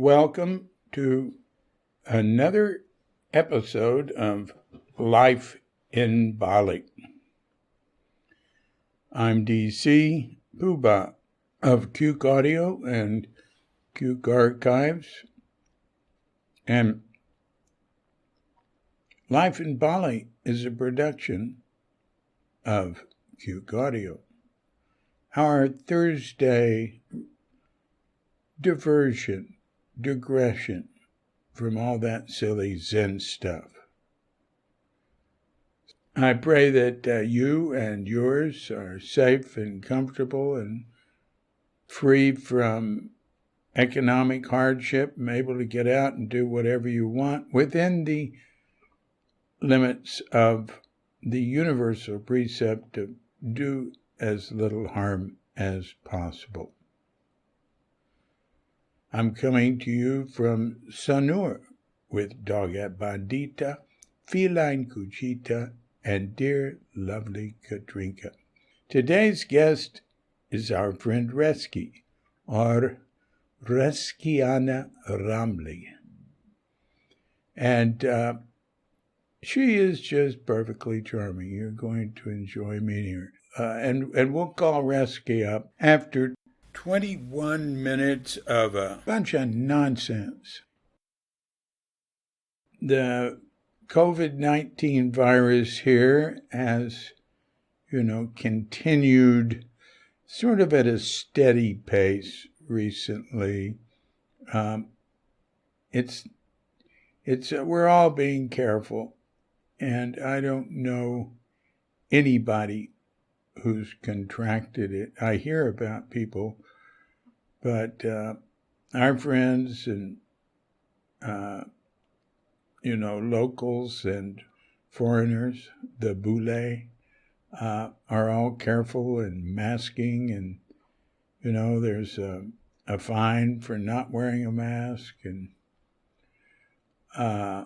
welcome to another episode of Life in Bali. I'm DC Puba of Cuke Audio and Cuke Archives, and Life in Bali is a production of Cuke Audio. Our Thursday digression from all that silly Zen stuff. I pray that you and yours are safe and comfortable and free from economic hardship and able to get out and do whatever you want within the limits of the universal precept to do as little harm as possible. I'm coming to you from Sanur with Doga Bandita, Feline Cuchita, and dear lovely Katrinka. Today's guest is our friend Reski, or Reskiana Ramli. And she is just perfectly charming. You're going to enjoy meeting her. And we'll call Reski up after 21 minutes of a bunch of nonsense. The COVID-19 virus here has, continued sort of at a steady pace recently. We're all being careful, and I don't know anybody who's contracted it. I hear about people, but our friends and locals and foreigners, the boule, are all careful and masking, and there's a fine for not wearing a mask. And I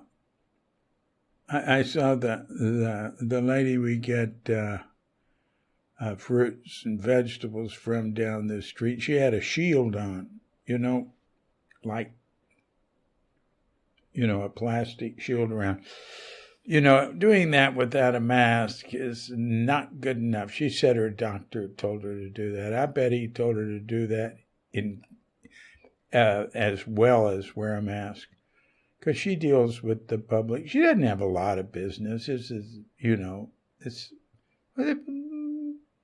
saw the lady we get fruits and vegetables from down the street. She had a shield on, a plastic shield around. Doing that without a mask is not good enough. She said her doctor told her to do that. I bet he told her to do that as well as wear a mask, because she deals with the public. She doesn't have a lot of business.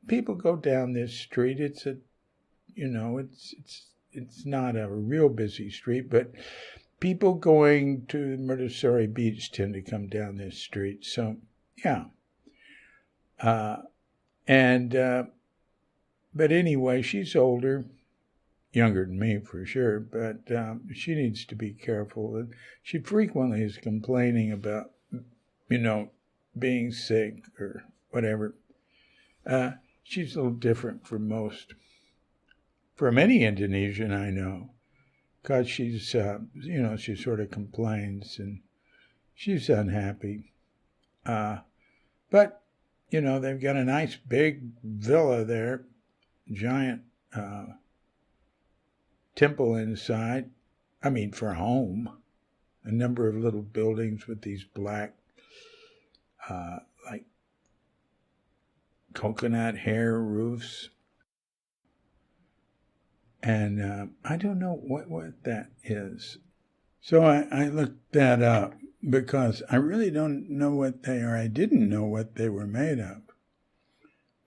People go down this street. It's not a real busy street, but people going to Murtasari Beach tend to come down this street. So, yeah. But anyway, she's older, younger than me for sure, but she needs to be careful. And she frequently is complaining about, being sick or whatever. She's a little different from any Indonesian I know. Because she's, she sort of complains and she's unhappy. But, they've got a nice big villa there, giant temple inside. For a home. A number of little buildings with these black, like coconut hair roofs. And I don't know what that is. So I looked that up because I really don't know what they are. I didn't know what they were made of.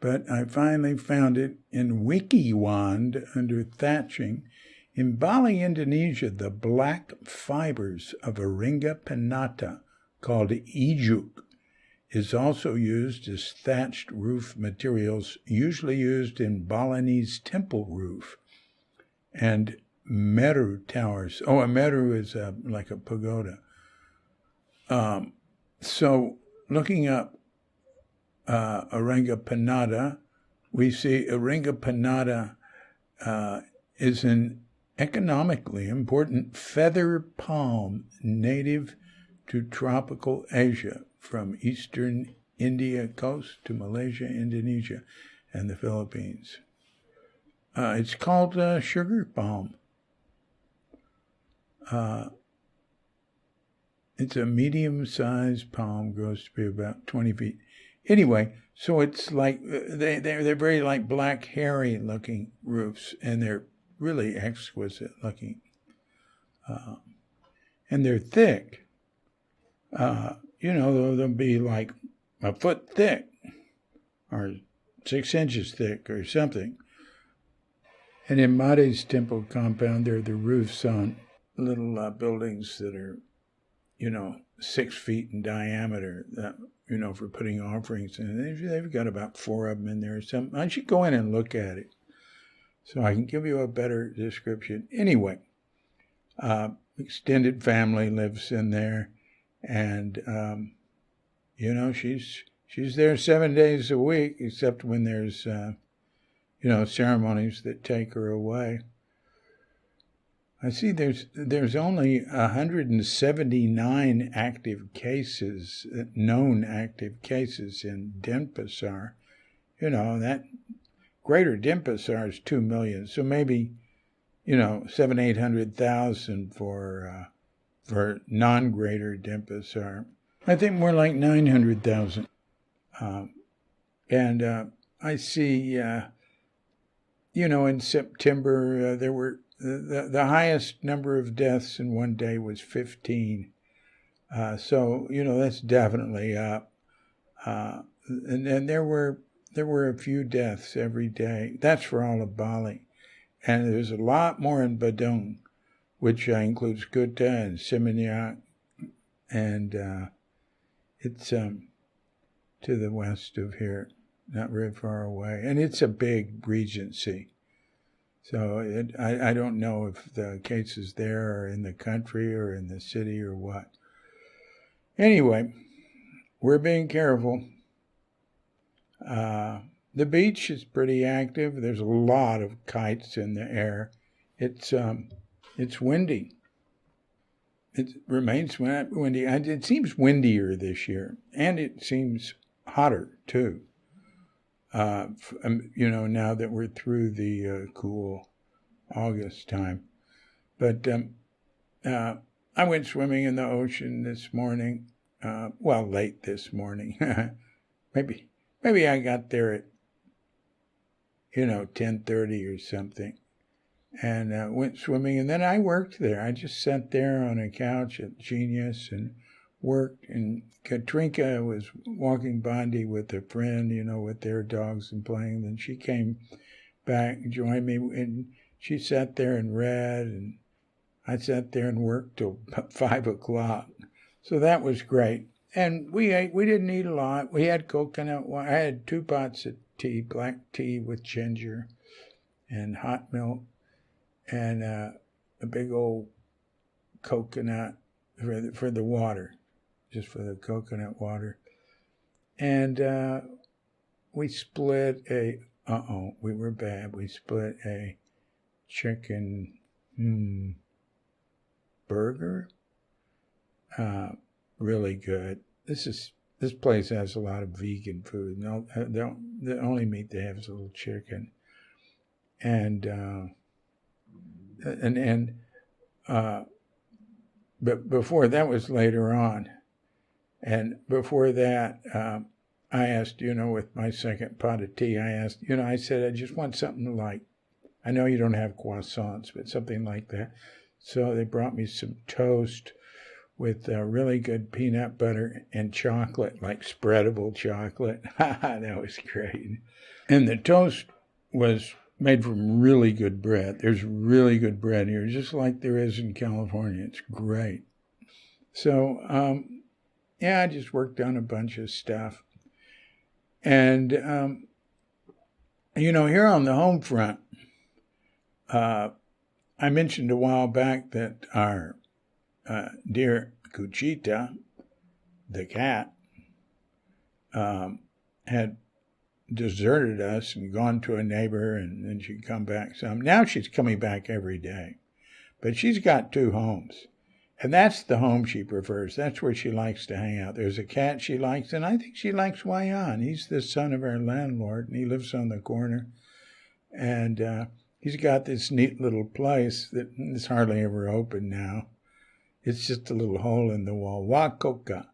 But I finally found it in WikiWand under thatching. In Bali, Indonesia, the black fibers of Moringa pinnata, called ijuk, is also used as thatched roof materials, usually used in Balinese temple roof and meru towers. Oh, a meru is like a pagoda. So looking up Moringa pinnata, we see Moringa pinnata is an economically important feather palm native to tropical Asia, from eastern India coast to Malaysia, Indonesia, and the Philippines. It's called sugar palm. It's a medium-sized palm, grows to be about 20 feet. Anyway, so it's like they're very like black, hairy-looking roofs, and they're really exquisite-looking, and they're thick. They'll be like a foot thick, or 6 inches thick, or something. And in Mare's temple compound, there are the roofs on little buildings that are, 6 feet in diameter, for putting offerings in. They've got about 4 of them in there or something. I should go in and look at it so I can give you a better description. Anyway, extended family lives in there, and, she's there 7 days a week, except when there's, ceremonies that take her away. I see there's only 179 active cases, known active cases in Denpasar. That greater Denpasar is 2 million, so maybe, 700,000-800,000 for non-greater Denpasar. I think more like 900,000. I see, in September there were the highest number of deaths in one day was 15. So that's definitely up. And there were a few deaths every day. That's for all of Bali, and there's a lot more in Badung, which includes Kuta and Seminyak, and it's to the west of here, not very far away, and it's a big regency. So I don't know if the cases there are in the country or in the city or what. Anyway, we're being careful. The beach is pretty active. There's a lot of kites in the air. It's windy. It remains windy. It seems windier this year, and it seems hotter too. Now that we're through the cool August time. But I went swimming in the ocean this morning. Late this morning. maybe I got there at 10:30 or something, and went swimming. And then I worked there. I just sat there on a couch at Genius and worked, and Katrinka was walking Bondi with a friend, with their dogs and playing. Then she came back and joined me, and she sat there and read, and I sat there and worked till 5 o'clock. So that was great. And we didn't eat a lot. We had coconut water. I had 2 pots of tea, black tea with ginger and hot milk, and a big old coconut for the water. Just for the coconut water. And we split we were bad. We split a chicken burger. Really good. This place has a lot of vegan food. No, the only meat they have is a little chicken. But before that was later on. And before that, I asked, with my second pot of tea, I said, I just want something like, I know you don't have croissants, but something like that. So they brought me some toast with really good peanut butter and chocolate, like spreadable chocolate. That was great. And the toast was made from really good bread. There's really good bread here, just like there is in California. It's great. So, I just worked on a bunch of stuff. And, here on the home front, I mentioned a while back that our dear Cuchita, the cat, had deserted us and gone to a neighbor, and then she'd come back some. Now she's coming back every day. But she's got 2 homes. And that's the home she prefers. That's where she likes to hang out. There's a cat she likes, and I think she likes Wayan. He's the son of our landlord, and he lives on the corner. And he's got this neat little place that is hardly ever open now. It's just a little hole in the wall. Wakoka.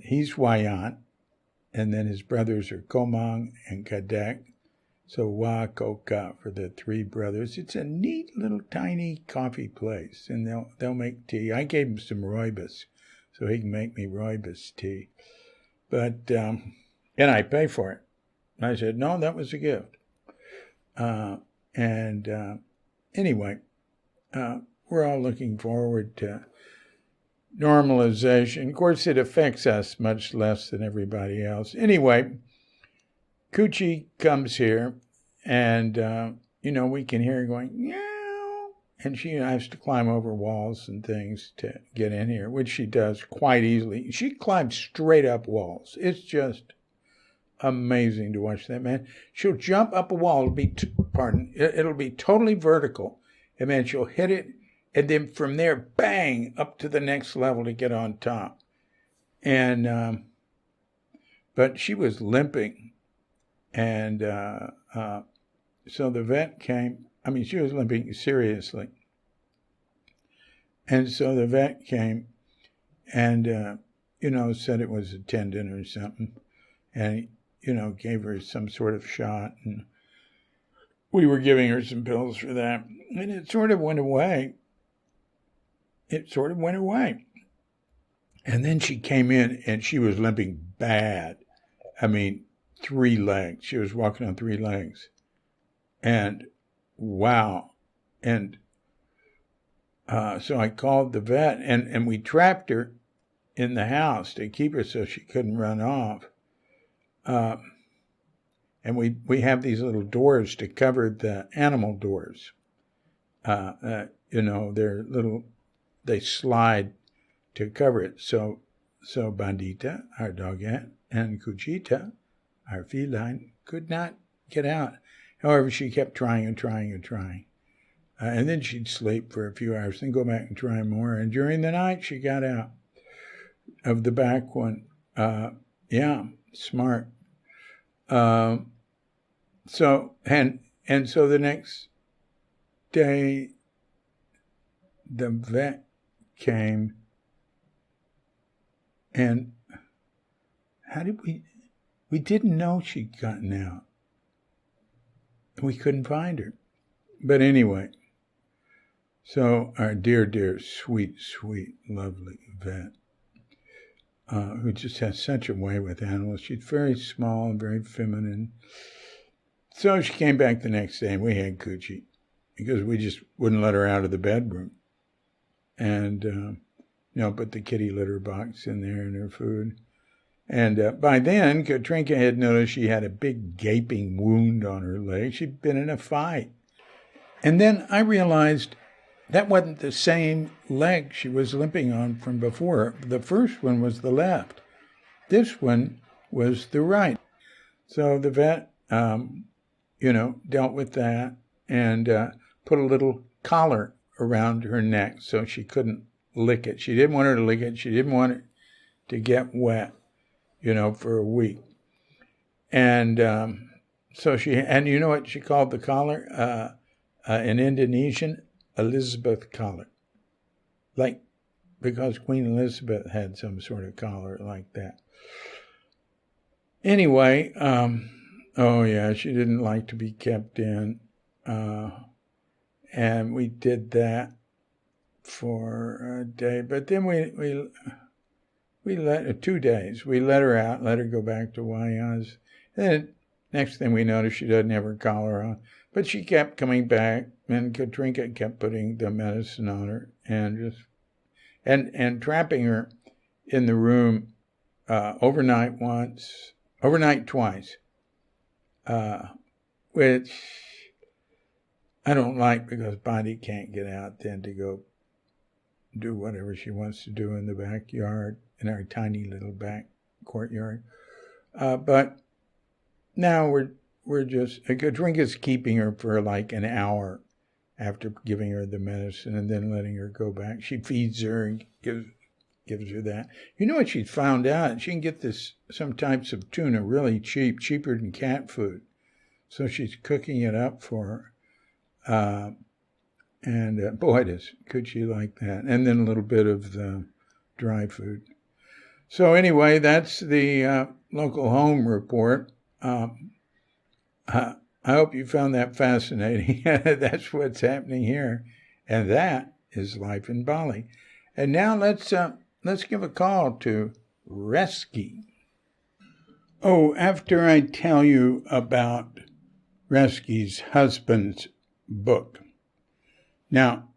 He's Wayant, and then his brothers are Komang and Kadek. So Wakoka for the three brothers. It's a neat little tiny coffee place, and they'll make tea. I gave him some rooibos, so he can make me rooibos tea. But and I pay for it. I said, no, that was a gift. Anyway, we're all looking forward to normalization. Of course, it affects us much less than everybody else. Anyway, Coochie comes here, and, we can hear her going, meow, and she has to climb over walls and things to get in here, which she does quite easily. She climbs straight up walls. It's just amazing to watch that, man. She'll jump up a wall. It'll be totally vertical, and then she'll hit it, and then from there, bang, up to the next level to get on top. And, but she was limping. And so the vet came. She was limping seriously. And so the vet came and, said it was a tendon or something. And, gave her some sort of shot. And we were giving her some pills for that. And it sort of went away. And then she came in and she was limping bad. 3 legs. She was walking on 3 legs. And wow. And so I called the vet and we trapped her in the house to keep her so she couldn't run off. And we have these little doors to cover the animal doors. They're little, they slide to cover it. So Bandita, our dogette, and Cuchita, our feline, could not get out. However, she kept trying. And then she'd sleep for a few hours, then go back and try more. And during the night, she got out of the back one. Smart. So the next day, the vet came, and we didn't know she'd gotten out. We couldn't find her. But anyway, so our dear, sweet, lovely vet, who just has such a way with animals. She's very small and very feminine. So she came back the next day, and we had Coochie, because we just wouldn't let her out of the bedroom. And, put the kitty litter box in there and her food. And by then, Katrinka had noticed she had a big gaping wound on her leg. She'd been in a fight. And then I realized that wasn't the same leg she was limping on from before. The first one was the left. This one was the right. So the vet, dealt with that and put a little collar around her neck so she couldn't lick it. She didn't want her to lick it. She didn't want it to get wet, for a week. And so and you know what she called the collar? In Indonesian, Elizabeth collar. Because Queen Elizabeth had some sort of collar like that. Anyway, she didn't like to be kept in. And we did that for a day. But then we let 2 days. We let her out, let her go back to Wayans. And next thing we noticed, she doesn't have her collar on. But she kept coming back, and Katrinka kept putting the medicine on her and trapping her in the room overnight twice, which I don't like because Bonnie can't get out then to go do whatever she wants to do in the backyard, in our tiny little back courtyard. But now we're just, Katrinka's keeping her for an hour after giving her the medicine and then letting her go back. She feeds her and gives her that. You know what she found out? She can get some types of tuna really cheap, cheaper than cat food. So she's cooking it up for her. And boy, could she like that. And then a little bit of the dry food. So anyway, that's the local home report. I hope you found that fascinating. That's what's happening here. And that is life in Bali. And now let's give a call to Reski. Oh, after I tell you about Reski's husband's book. Now,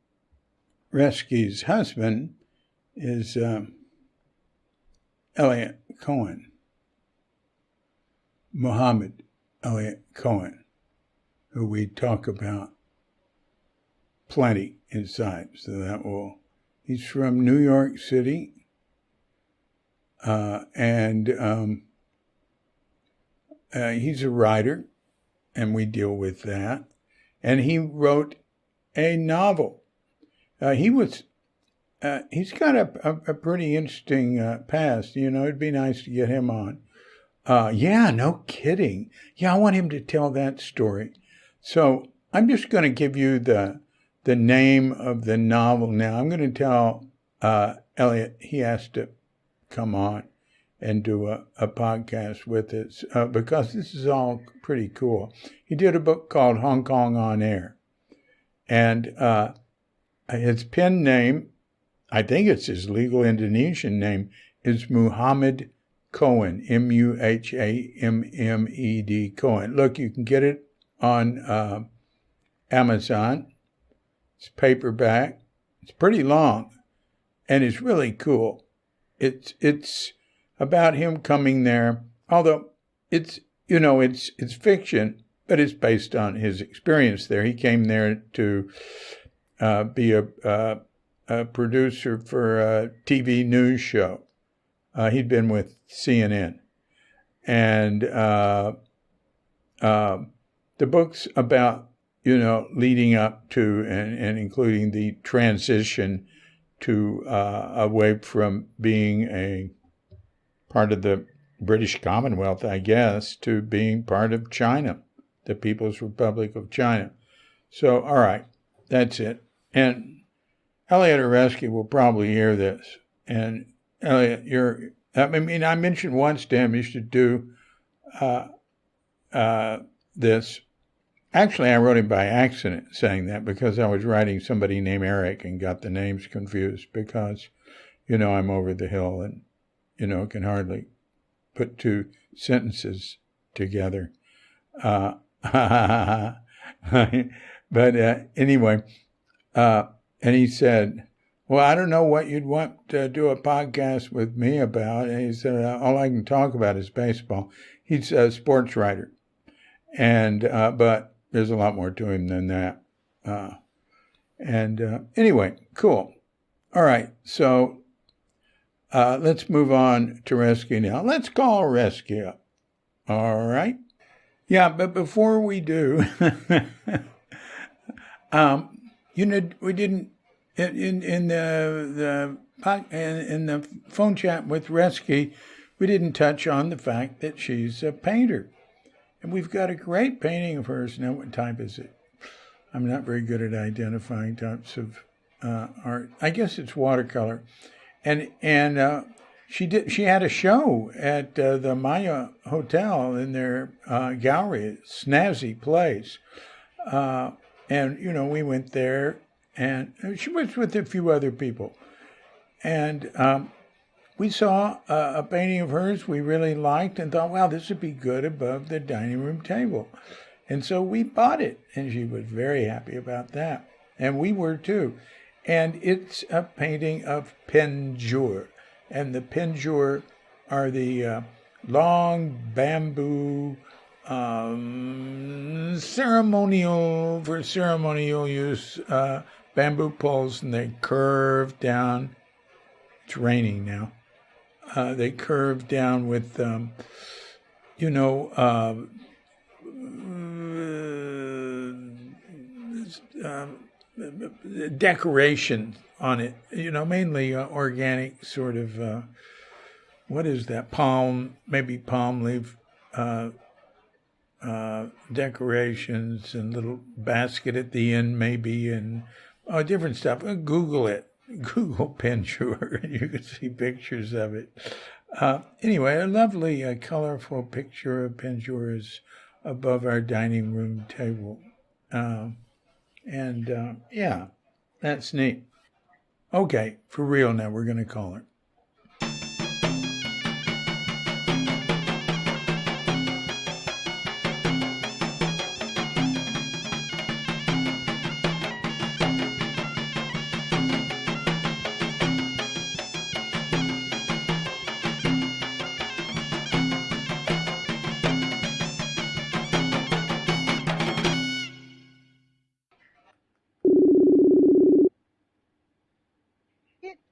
Reski's husband is Elliot Cohen, Muhammad Elliot Cohen, who we talk about plenty inside. So he's from New York City, and he's a writer, and we deal with that. And he wrote a novel. He's got a pretty interesting past. It'd be nice to get him on. Yeah, no kidding. Yeah, I want him to tell that story. So I'm just going to give you the name of the novel now. I'm going to tell Elliot he has to come on and do a podcast with us because this is all pretty cool. He did a book called Hong Kong on Air. And his pen name, I think it's his legal Indonesian name, is Muhammad Cohen, Muhammed Cohen. Look, you can get it on Amazon. It's paperback. It's pretty long, and it's really cool. It's about him coming there, although it's fiction, but it's based on his experience there. He came there to be a producer for a TV news show. He'd been with CNN. And the book's about, leading up to and including the transition to away from being a part of the British Commonwealth, I guess, to being part of China, the People's Republic of China. So, all right, that's it. And Elliot or Reski will probably hear this. And Elliot, I mentioned once to him you should do this. Actually, I wrote him by accident saying that because I was writing somebody named Eric and got the names confused because, I'm over the hill and, can hardly put two sentences together. But anyway, and he said, well, I don't know what you'd want to do a podcast with me about. And he said, all I can talk about is baseball. He's a sports writer. And but there's a lot more to him than that. Anyway, cool. All right, so let's move on to Reski now. Let's call Reski up. All right? Yeah, but before we do, we didn't in the phone chat with Reski, we didn't touch on the fact that she's a painter, and we've got a great painting of hers. Now, what type is it? I'm not very good at identifying types of art. I guess it's watercolor, and she had a show at the Maya Hotel in their gallery, snazzy place, and we went there. And she was with a few other people. And we saw a painting of hers we really liked and thought, wow, this would be good above the dining room table. And so we bought it. And she was very happy about that. And we were too. And it's a painting of penjur. And the penjur are the long bamboo ceremonial use bamboo poles, and they curve down. It's raining now. They curve down with, decoration on it. Mainly organic sort of. What is that? Maybe palm leaf decorations and little basket at the end, maybe, and different stuff. Google it. Google Penjure, and you can see pictures of it. Anyway, a lovely, colorful picture of Penjure is above our dining room table. Yeah, that's neat. Okay, for real now, we're going to call her.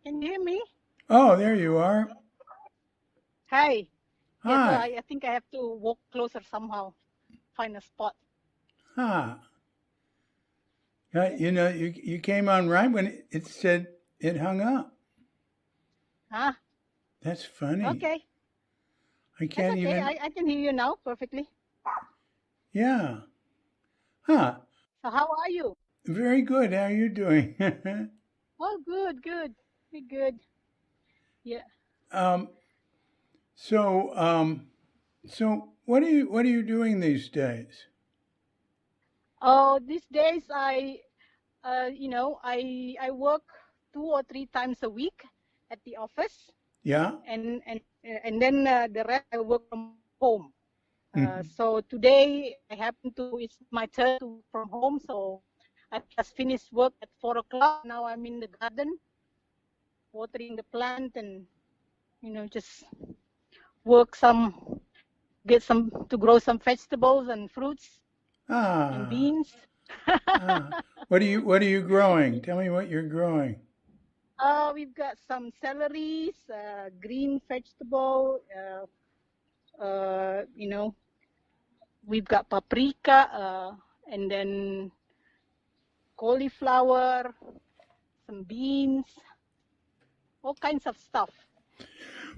Can you hear me? Oh, there you are. Hi. Yeah, so Hi. I think I have to walk closer somehow, find a spot. Huh. You came on right when it said it hung up. Huh? That's funny. Okay. I That's can't okay. even. I can hear you now perfectly. Yeah. Huh. So how are you? Very good. How are you doing? Oh, good. Be good. Yeah. um. So So what are you doing these days? Oh, these days I work 2 or 3 times a week at the office, Yeah. and then the rest I work from home. Mhm. So today it's my turn to work from home. So I just finished work at 4 o'clock. Now I'm in the garden watering the plant and just work get some to grow some vegetables and fruits and Ah. beans. Ah. What are you growing? Tell me what you're growing. We've got some celeries, green vegetable. Uh, you know, we've got paprika, and then cauliflower, some beans, all kinds of stuff.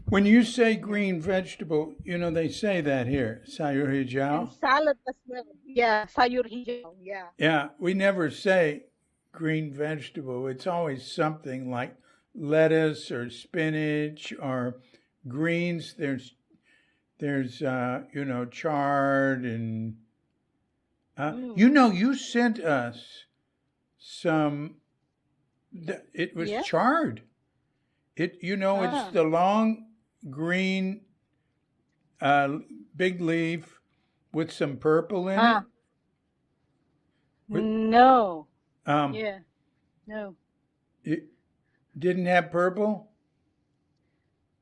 When you say green vegetable, they say that here, sayur And hijau. salad as well. Yeah, sayur hijau. Yeah. Yeah, we never say green vegetable. It's always something like lettuce or spinach or greens. There's chard and Mm. you sent us some. It was Yeah. chard. It's Ah. the long green uh, big leaf with some purple in it. Ah. With No. um, Yeah. No. it didn't have purple.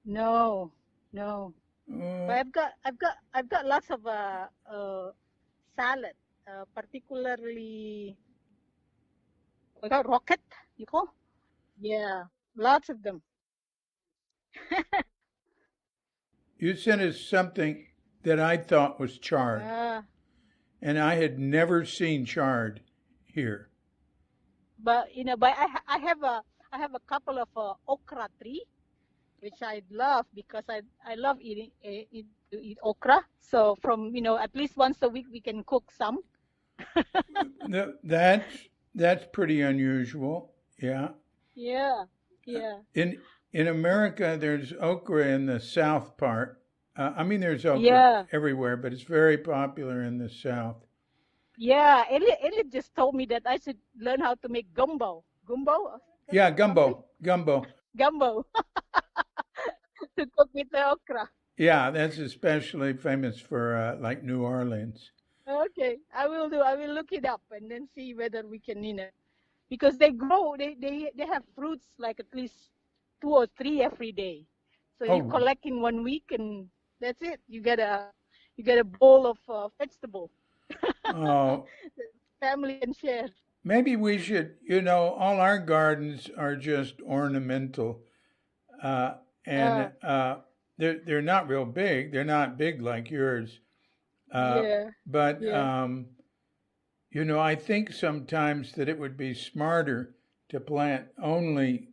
No. No. But Uh, I've got lots of salad, particularly we got rocket. You call? Yeah. Lots of them. you sent us something that I thought was chard, Uh, and I had never seen chard here. but I have a couple of okra tree, which I love because I love to eat okra. So from at least once a week we can cook some. That's pretty unusual. Yeah. Yeah, yeah, In in America, there's okra in the south part. I mean, there's okra yeah, everywhere, but it's very popular in the south. yeah. Elliot just told me that I should learn how to make gumbo. Gumbo, Yeah, something gumbo. gumbo to cook with the okra. Yeah, that's especially famous for like New Orleans. Okay, I will do. I will look it up and then see whether we can, because they grow. They have fruits like at least 2 or 3 every day. So you Oh, collect in 1 week and that's it. You get a bowl of vegetable. oh, Family can share. maybe we should. All our gardens are just ornamental, uh, and Uh, they're not real big. They're not big like yours, uh, yeah, but yeah, I think sometimes that it would be smarter to plant only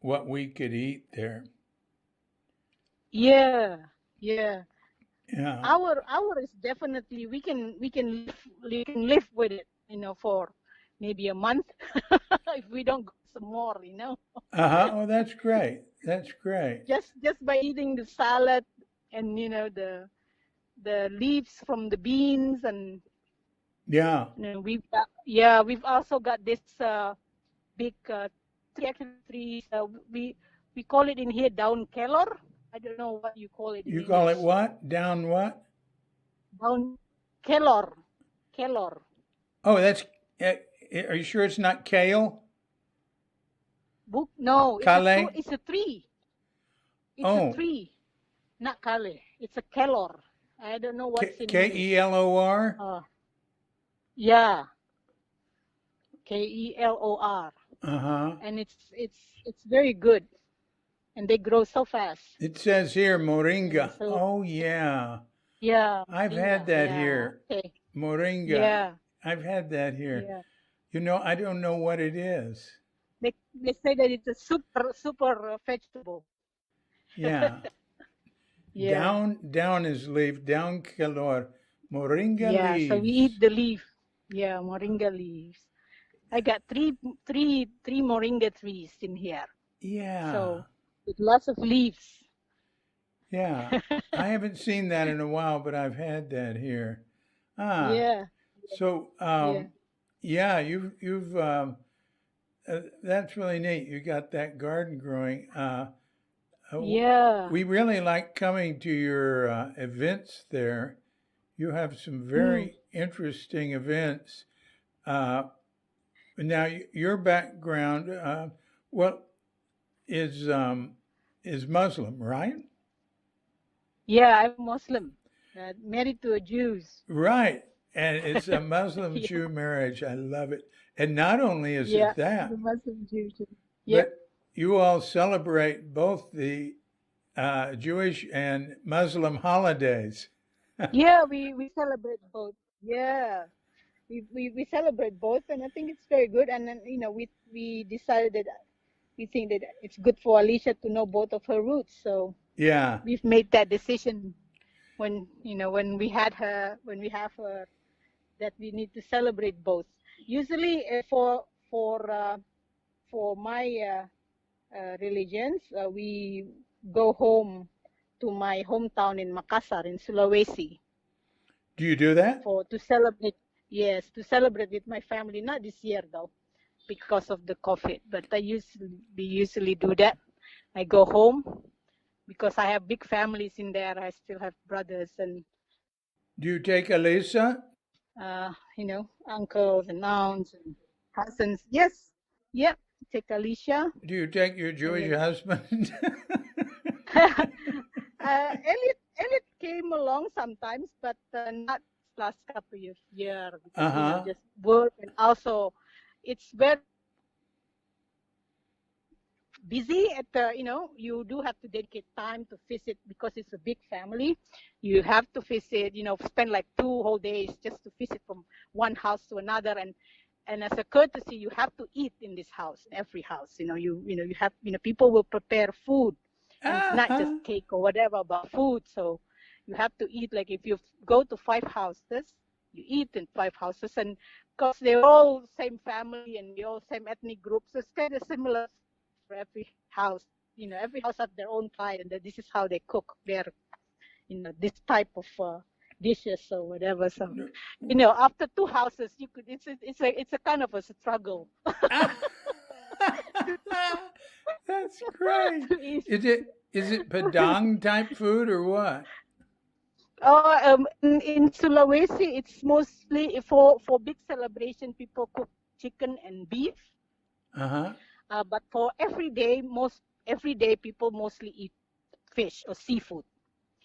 what we could eat there. yeah, yeah. Yeah. Our is definitely we can live with it, for maybe a month if we don't go some more. Oh, that's great. That's great. Just by eating the salad and the leaves from the beans, and Yeah. we've also got this big tree, actually trees. We call it in here down kelor. I don't know what you call it in You call it English. what? Down what? Down kelor. Oh, that's. Are you sure it's not kale? Book? No, it's a Kale? it's a tree. It's a Oh, tree, not kale. It's a kelor. I don't know what's in English. Kelor? Yeah, Kelor, Uh-huh. and it's very good, and they grow so fast. It says here And Moringa. so Oh, yeah. yeah, I've had moringa. that Yeah, here. okay. Moringa. Yeah, I've had that here. yeah. I don't know what it is. They say that it's a super vegetable. Yeah. Yeah, Down is leaf. Down Kelor. Moringa yeah. So we eat leaves. the leaf. Yeah, moringa leaves. I got three moringa trees in here. Yeah. So with lots of leaves. Yeah. I haven't seen that in a while, but I've had that here. Ah. Yeah, So, yeah, yeah, you've that's really neat. You got that garden growing. yeah. We really like coming to your events there. You have some Mm. very interesting events. Uh, Now, your background, well, is Muslim, right? Yeah, I'm Muslim, married to a Jews. Right. And it's a Yeah, Muslim-Jew marriage. I love it. And not only is yeah, it the that, Muslim Jew too. Yep. but you all celebrate both the Jewish and Muslim holidays. Yeah, we celebrate both. Yeah, we celebrate both, and I think it's very good. And then we decided that we think that it's good for Alicia to know both of her roots. So Yeah. we've made that decision when we have her, that we need to celebrate both. Usually, for my religions, we go home to my hometown in Makassar in Sulawesi Do you do that? for to celebrate. Yes, to celebrate with my family. Not this year though, because of the COVID. But we usually do that. I go home because I have big families in there. I still have brothers and Do you take Elisa? uncles and aunts and cousins. Yes, yep. Take Alicia, Do you take your and Jewish then husband? Elliot came along sometimes, but not last couple of years because Uh-huh. just work, and also it's very busy at the you do have to dedicate time to visit because it's a big family. You have to visit, spend like 2 whole days just to visit from one house to another, and as a courtesy you have to eat in this house, every house. You have, people will prepare food, and it's not just Uh-huh. cake or whatever, but food. So you have to eat, like if you go to 5 houses, you eat in 5 houses, and because they're all same family and we all same ethnic groups, so it's kind of similar for every house. Every house has their own pie, and this is how they cook their, this type of dishes or whatever. So, after 2 houses, you could. It's a kind of a struggle That's great. to eat. Is it Padang type food or what? In Sulawesi, it's mostly for big celebration. People cook chicken and beef. Uh-huh. But for every day people mostly eat fish or seafood.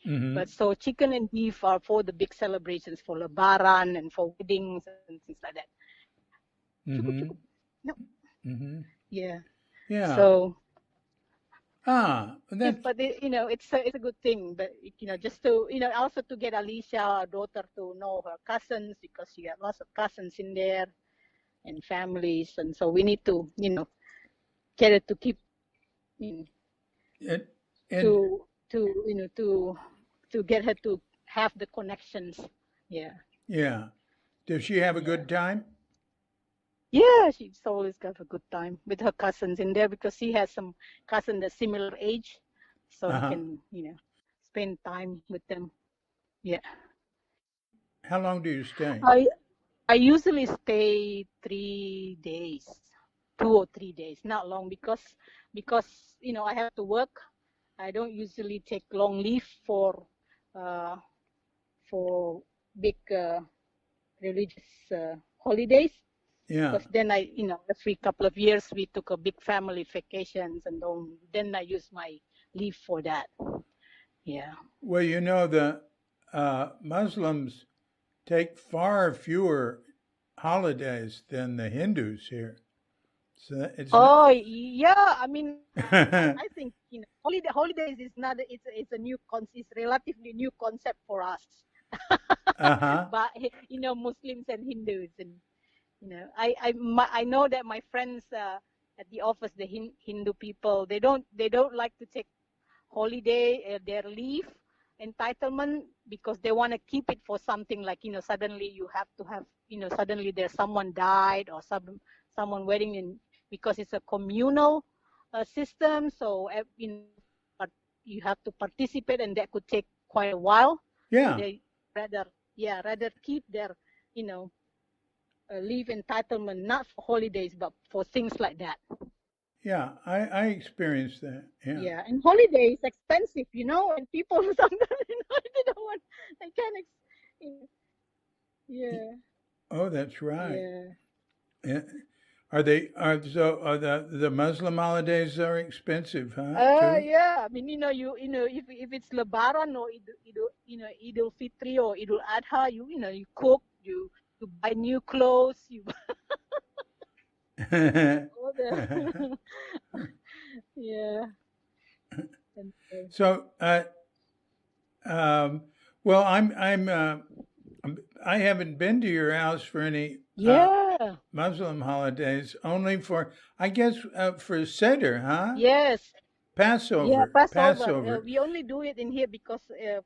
Mm-hmm. But so chicken and beef are for the big celebrations, for Lebaran and for weddings and things like that. Chukup, Mm-hmm. chukup. No, Mm-hmm. yeah. Yeah. So yes, That's but it's a good thing. But just to also to get Alicia, our daughter, to know her cousins, because she got lots of cousins in there and families, and so we need to get her to keep it, and to to get her to have the connections. Yeah. Yeah. Does she have a good time? Yeah, she's always got a good time with her cousins in there because she has some cousins that similar age, so he can, spend time with them. Yeah. How long do you stay? I usually stay 3 days, 2 or 3 days, not long because I have to work. I don't usually take long leave uh, for big religious holidays. Yeah. Because then every couple of years we took a big family vacations, and then I use my leave for that. Yeah. Well, the Muslims take far fewer holidays than the Hindus here. So it's not. Oh yeah, I mean, I think holidays is not it's a new it's relatively new concept for us. Uh-huh. But Muslims and Hindus, and I know that my friends at the office, the Hindu people, they don't like to take holiday, their leave entitlement, because they want to keep it for something like suddenly you have to have suddenly there's someone died or someone wedding, in because it's a communal system, so but you have to participate, and that could take quite a while. So Yeah. they rather keep their you know leave entitlement not for holidays but for things like that. Yeah. I experienced that. Yeah. Yeah, and holiday is expensive, and people sometimes, they don't want, they can't, yeah, Oh, that's right. yeah. Yeah. Are the Muslim holidays are expensive, huh? Too? Yeah. I mean, if it's Lebaran or Idul Fitri or Idul Adha, you cook, you buy new clothes, you all the, yeah. And, So, well, I haven't been to your house for any yeah. Muslim holidays. Only for, I guess, for Seder, huh? Yes. Yeah, Passover. Passover. Passover. We only do it in here because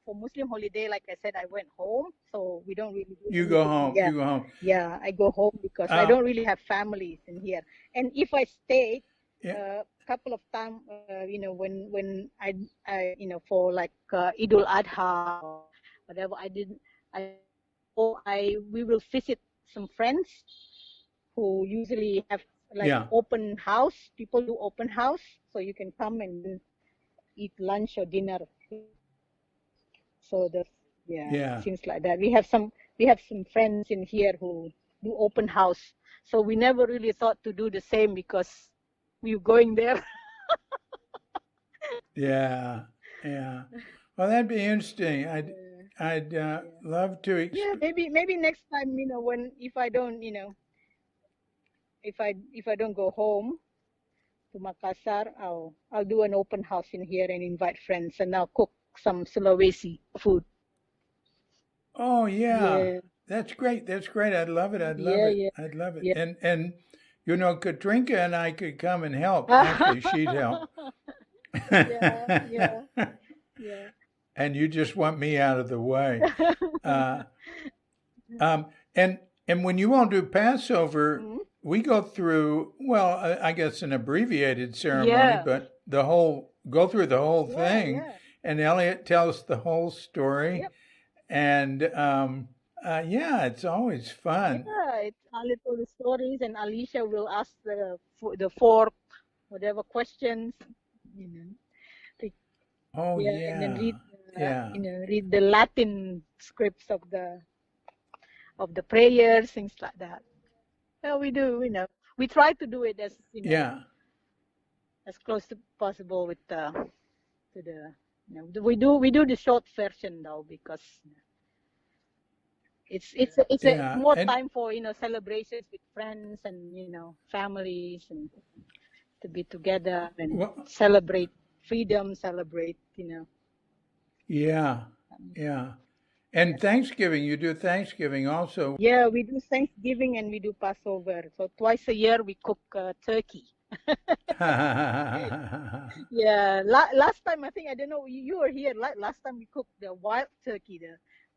for Muslim holiday, like I said, I went home, so we don't really do You go anything. home. Yeah, You go home. yeah, I go home because I Uh, don't really have families in here. And if I stayed yeah. a couple of times, when for like Idul Adha or whatever, we will visit some friends who usually have like Yeah. open house. People do open house, so you can come and eat lunch or dinner. So Yeah. things like that. We have some friends in here who do open house. So we never really thought to do the same because we're going there. Yeah. Yeah. Well, that'd be interesting. I'd Yeah. love to. Yeah, maybe next time, when if I don't, if I don't go home to Makassar, I'll do an open house in here and invite friends, and I'll cook some Sulawesi food. Oh yeah, Yeah, that's great. That's great. I'd love it. I'd love yeah, it. yeah, I'd love it. yeah. And Katrinka and I could come and help. Actually, she'd help. Yeah, yeah, yeah. And you just want me out of the way. Uh, um, and when you all do Passover, Mhm. we go through, well, I guess an abbreviated ceremony, Yeah, but go through the whole yeah, thing, yeah. and Elliot tells the whole story, Yep. and yeah, it's always fun. Yeah, it's a little stories, and Alicia will ask the four whatever questions, you know. to- Oh Yeah, and then yeah, yeah, read the Latin scripts of the prayers, things like that. Well, we do, we try to do it as yeah, as close to possible with to the we do the short version though, because it's a yeah, more and time for celebrations with friends and families, and to be together and well, celebrate freedom, celebrate yeah, yeah, and Thanksgiving. You do Thanksgiving also. yeah, we do Thanksgiving and we do Passover, so twice a year we cook turkey. Yeah, last time I think, I don't know, you were here. Last time we cooked the wild turkey,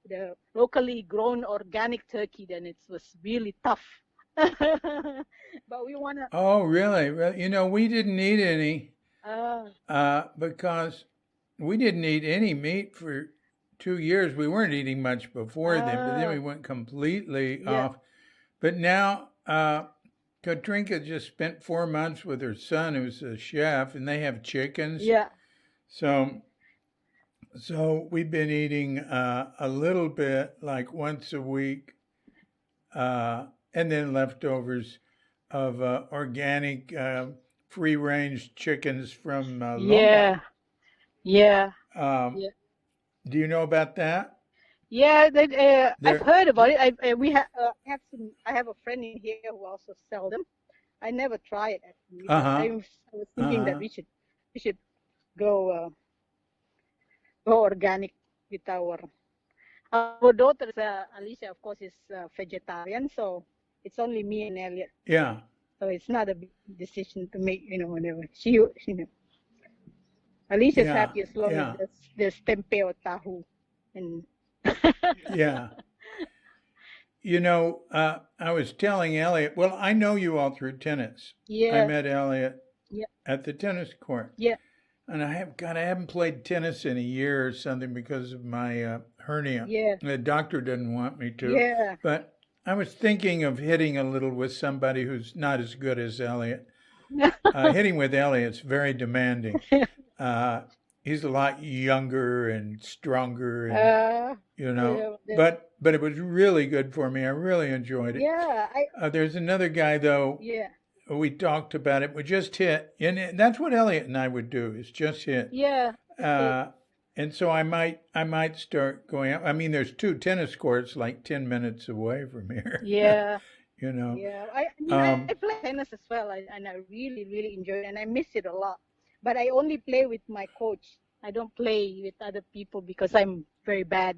the locally grown organic turkey, then it was really tough. But we want to. Oh, really? Well, we didn't eat any Uh, because we didn't eat any meat for 2 years. We weren't eating much before then, but then we uh, went completely yeah, off. But now, Katrinka just spent 4 months with her son, who's a chef, and they have chickens. yeah, So, so we've been eating a little bit, like once a week, and then leftovers of organic, free-range chickens from Lomba. yeah, yeah, Um, yeah. do you know about that? Yeah, I've There. heard about it. I have a friend in here who also sell them. I never try it actually, Uh but huh. I was Uh thinking that huh. we should go go organic with our daughter. Alicia, of course, is vegetarian, so it's only me and Elliot. Yeah. So it's not a big decision to make, whatever. Alicia's Yeah. happy as long as Yeah. there's tempeh or tahu, and Yeah. I was telling Elliot, well, I know you all through tennis. I yeah, met Elliot yeah, at the tennis court. yeah, And I haven't played tennis in a year or something because of my hernia. yeah, The doctor didn't want me to. yeah. But I was thinking of hitting a little with somebody who's not as good as Elliot. Hitting with Elliot's very demanding. Uh, he's a lot younger and stronger, and uh, you know, yeah, but it was really good for me. I really enjoyed it. yeah, There's another guy though. yeah, We talked about it. We just hit, and that's what Elliot and I would do, is just hit. yeah. It, Uh, and so I might start going out. I mean, there's two tennis courts like 10 minutes away from here. yeah, you know. yeah. I Um, play tennis as well, and I really, really enjoy it, and I miss it a lot. But I only play with my coach. I don't play with other people because I'm very bad.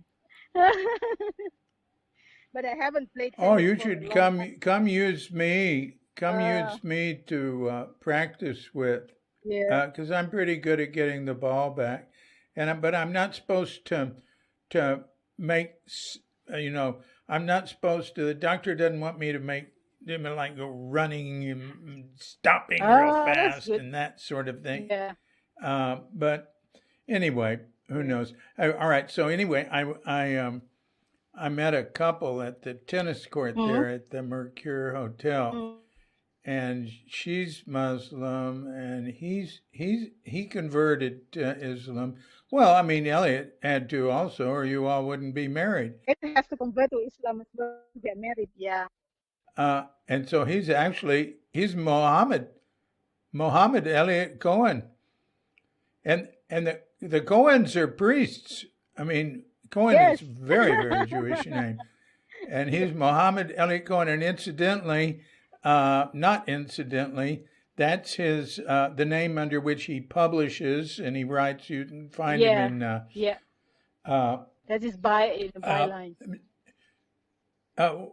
But I haven't played oh, tennis you for a should long time. come use me. Come Uh, use me to practice with, yeah. because I'm pretty good at getting the ball back, but I'm not supposed to make. I'm not supposed to. The doctor doesn't want me to make them like go running and stopping real Ah, that's fast good. and that sort of thing. Yeah. But anyway, who Yeah. knows? All right. So anyway, I met a couple at the tennis court Mm-hmm. there at the Mercure Hotel, Mm. and she's Muslim, and he converted to Islam. Well, I mean, Elliot had to also, or you all wouldn't be married. It has to convert to Islam as well to get married. Yeah. And so he's Mohammed Elliot Cohen, and the Cohens are priests. I mean, Cohen is Yes. very, very Jewish name, and he's Mohammed Elliot Cohen. And incidentally, not incidentally, that's his the name under which he publishes and he writes. You can find him Yeah. in Yeah. uh, That is in the uh, byline.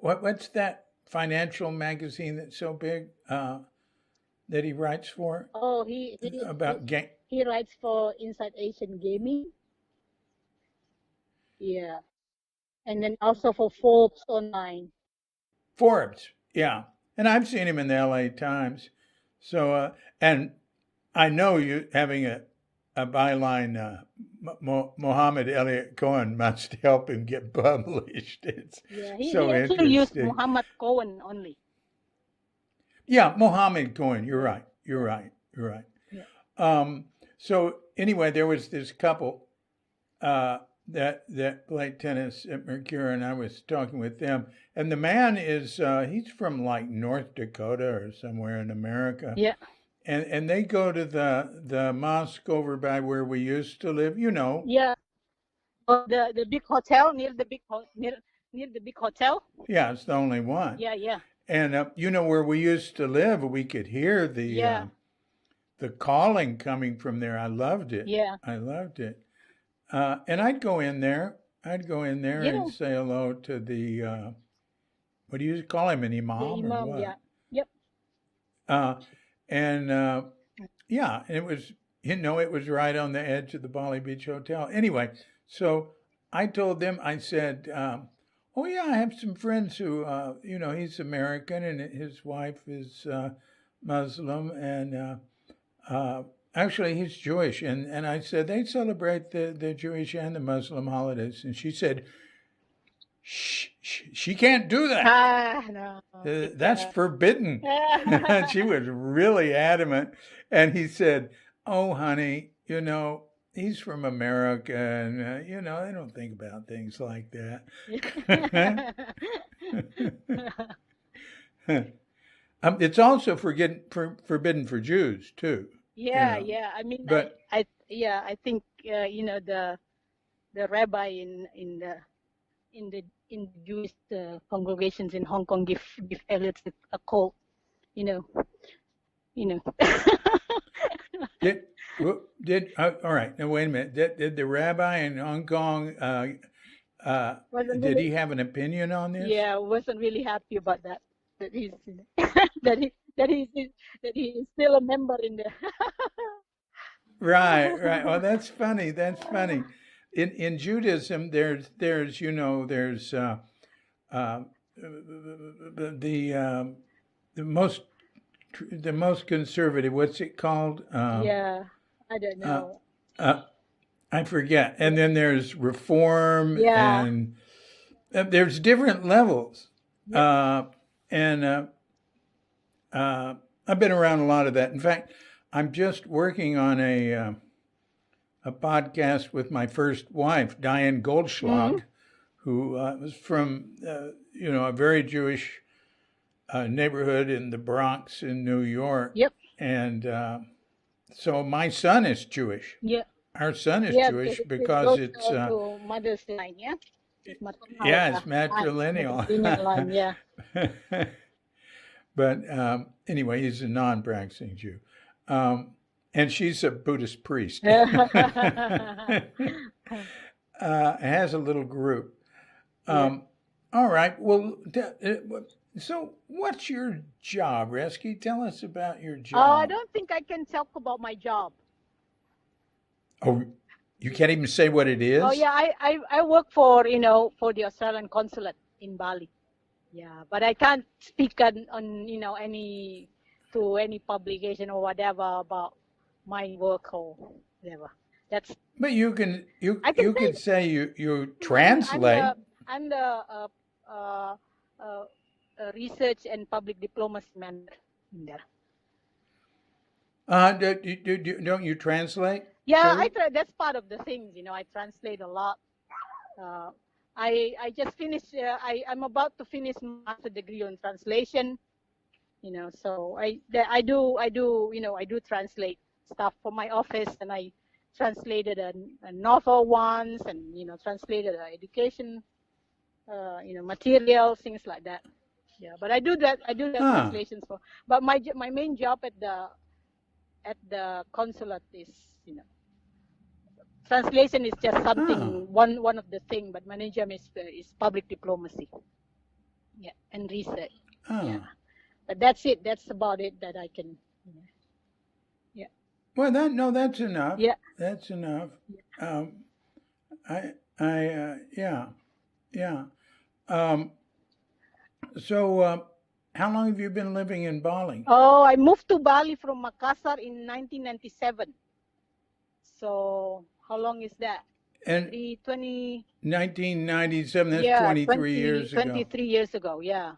what's that financial magazine that's so big that he writes for Oh, he about game. he writes for Inside Asian Gaming. Yeah. And then also for Forbes Online. Forbes, yeah, and I've seen him in the L.A. Times. So, and I know you having a byline, Mohammed Elliot Cohen must help him get published. It's Yeah. He so actually used interesting. Muhammad Cohen only. Yeah, Mohammed Cohen. You're Yeah. right. You're Yeah. right. You're right. Yeah. So anyway, there was this couple that played tennis at Mercure, and I was talking with them. And the man is he's from like North Dakota or somewhere in America, Yeah. and they go to the mosque over by where we used to live. Yeah. Oh, the big hotel near the big hotel. Yeah, it's the only one. Yeah. Yeah. And where we used to live, we could hear Yeah. the calling coming from there. I loved it. Yeah. I loved it. And I'd go in there. I'd go in there and Yeah. say hello to what do you call him, an The imam or Imam. Yeah. what? Yep. Uh, and yeah, it was right on the edge of the Bali Beach Hotel. Anyway, so I told them, I said, oh yeah, I have some friends who, he's American and his wife is Muslim, and actually he's Jewish. And I said, they celebrate the Jewish and the Muslim holidays. And she said, she can't do that. No. That's forbidden. She was really adamant. And he said, oh, honey, he's from America, and, they don't think about things like that. It's also forbidden for Jews, too. Yeah. I mean, But I think the rabbi in the Jewish congregations in Hong Kong give Elliot a call, you know. All right, now wait a minute. Did the rabbi in Hong Kong did he have an opinion on this? Yeah, wasn't really happy about that. That he's that he is still a member in the. Right. Oh, that's funny. In Judaism, there's the most conservative. What's it called? Yeah, I don't know. I forget. And then there's Reform, Yeah. and there's different levels. And I've been around a lot of that. In fact, I'm just working on a podcast with my first wife, Diane Goldschlag, who was from a very Jewish neighborhood in the Bronx in New York. Yep. And so my son is Jewish. Yeah. Our son is Jewish because it's to mother's line, yeah. It's matrilineal. Line, yeah. But anyway, he's a non-practicing Jew. And she's a Buddhist priest. Has a little group. All right. Well, so what's your job, Reski? Tell us about your job. Oh, I don't think I can talk about my job. Oh, you can't even say what it is? Oh, yeah. I work for the Australian consulate in Bali. Yeah, but I can't speak on any publication or whatever about my work or whatever. That's. But you can say you translate. I'm the research and public diplomacy manager in there. Don't you translate? Yeah, that's part of the things. I translate a lot. I just finished. I'm about to finish my master's degree on translation. So I do translate stuff for my office, and I translated a novel once, and translated education, materials, things like that. Yeah, but I do that translations for. But my main job at the consulate is translation is just something one of the thing, but my job is public diplomacy. Yeah, and research. Yeah, but that's it. That's about it that I can. Yeah. Well, that's enough. Yeah, that's enough. Yeah. So, how long have you been living in Bali? Oh, I moved to Bali from Makassar in 1997. So, how long is that? And 1997, that's 23 years ago. 23 years ago, yeah.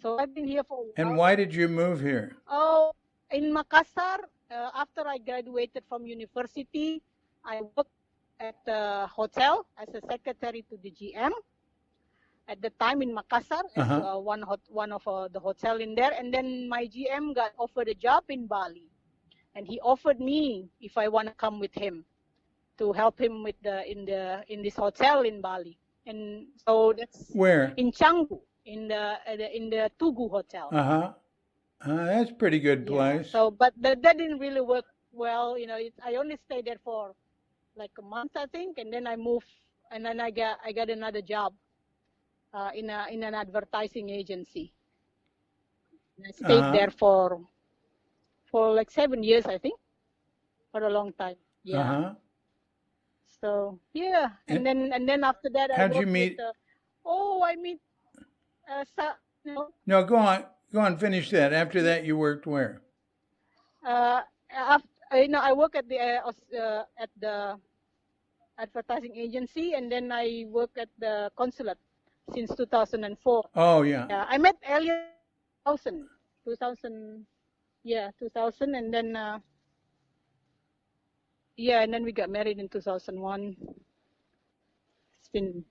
So, I've been here for a while. And why did you move here? Oh, in Makassar, after I graduated from university, I worked at a hotel as a secretary to the GM. At the time in Makassar, as one of the hotel in there, and then my GM got offered a job in Bali, and he offered me if I want to come with him to help him with in this hotel in Bali, and so that's where in Canggu in the Tugu hotel. That's a pretty good place. Yeah, so, but that didn't really work well. I only stayed there for like a month, I think, and then I moved, and then I got another job. In an advertising agency. And I stayed there for like 7 years, I think, for a long time. Yeah. So yeah, and then after that I how'd you worked with meet? I meet No, go on, finish that. After that, you worked where? after, I work at the advertising agency, and then I work at the consulate since 2004. Oh, yeah. I met Elliot 2000, 2000, and then and then we got married in 2001. It's been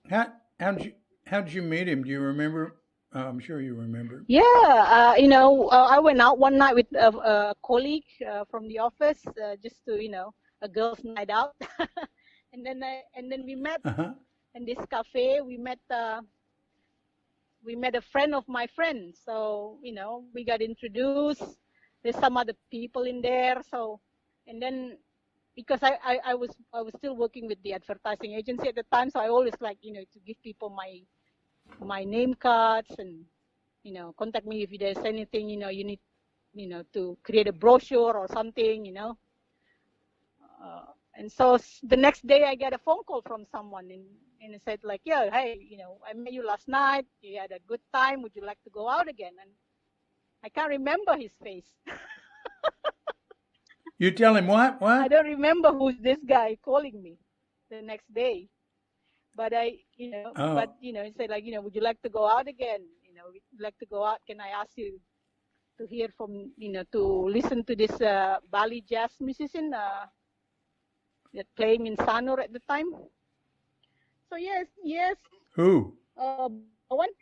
How, how'd you meet him? Do you remember? I'm sure you remember. I went out one night with a colleague from the office, just to a girls' night out, and then we met in this cafe. We met a friend of my friend, so we got introduced. There's some other people in there, so and then because I was still working with the advertising agency at the time, so I always like to give people my name cards and contact me if there's anything you need to create a brochure or something. And so the next day I get a phone call from someone and it said like, yeah, hey, I met you last night, you had a good time, would you like to go out again? And I can't remember his face. You tell him what? I don't remember who's this guy calling me the next day. But he said like, would you like to go out again? Would you like to go out? Can I ask you to hear from, to listen to this Bali jazz musician that playing in Sanur at the time? So yes. Who? Lawan.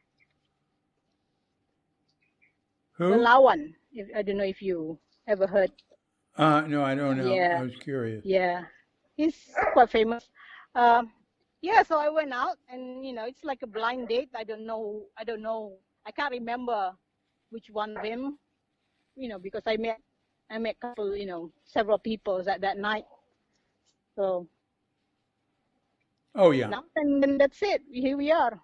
Who? Lawan. I don't know if you ever heard. No, I don't know. Yeah. I was curious. Yeah, he's quite famous. So I went out, and it's like a blind date. I don't know. I can't remember which one of him. Because I met a couple, several people that night. So. Oh yeah. And then that's it. Here we are.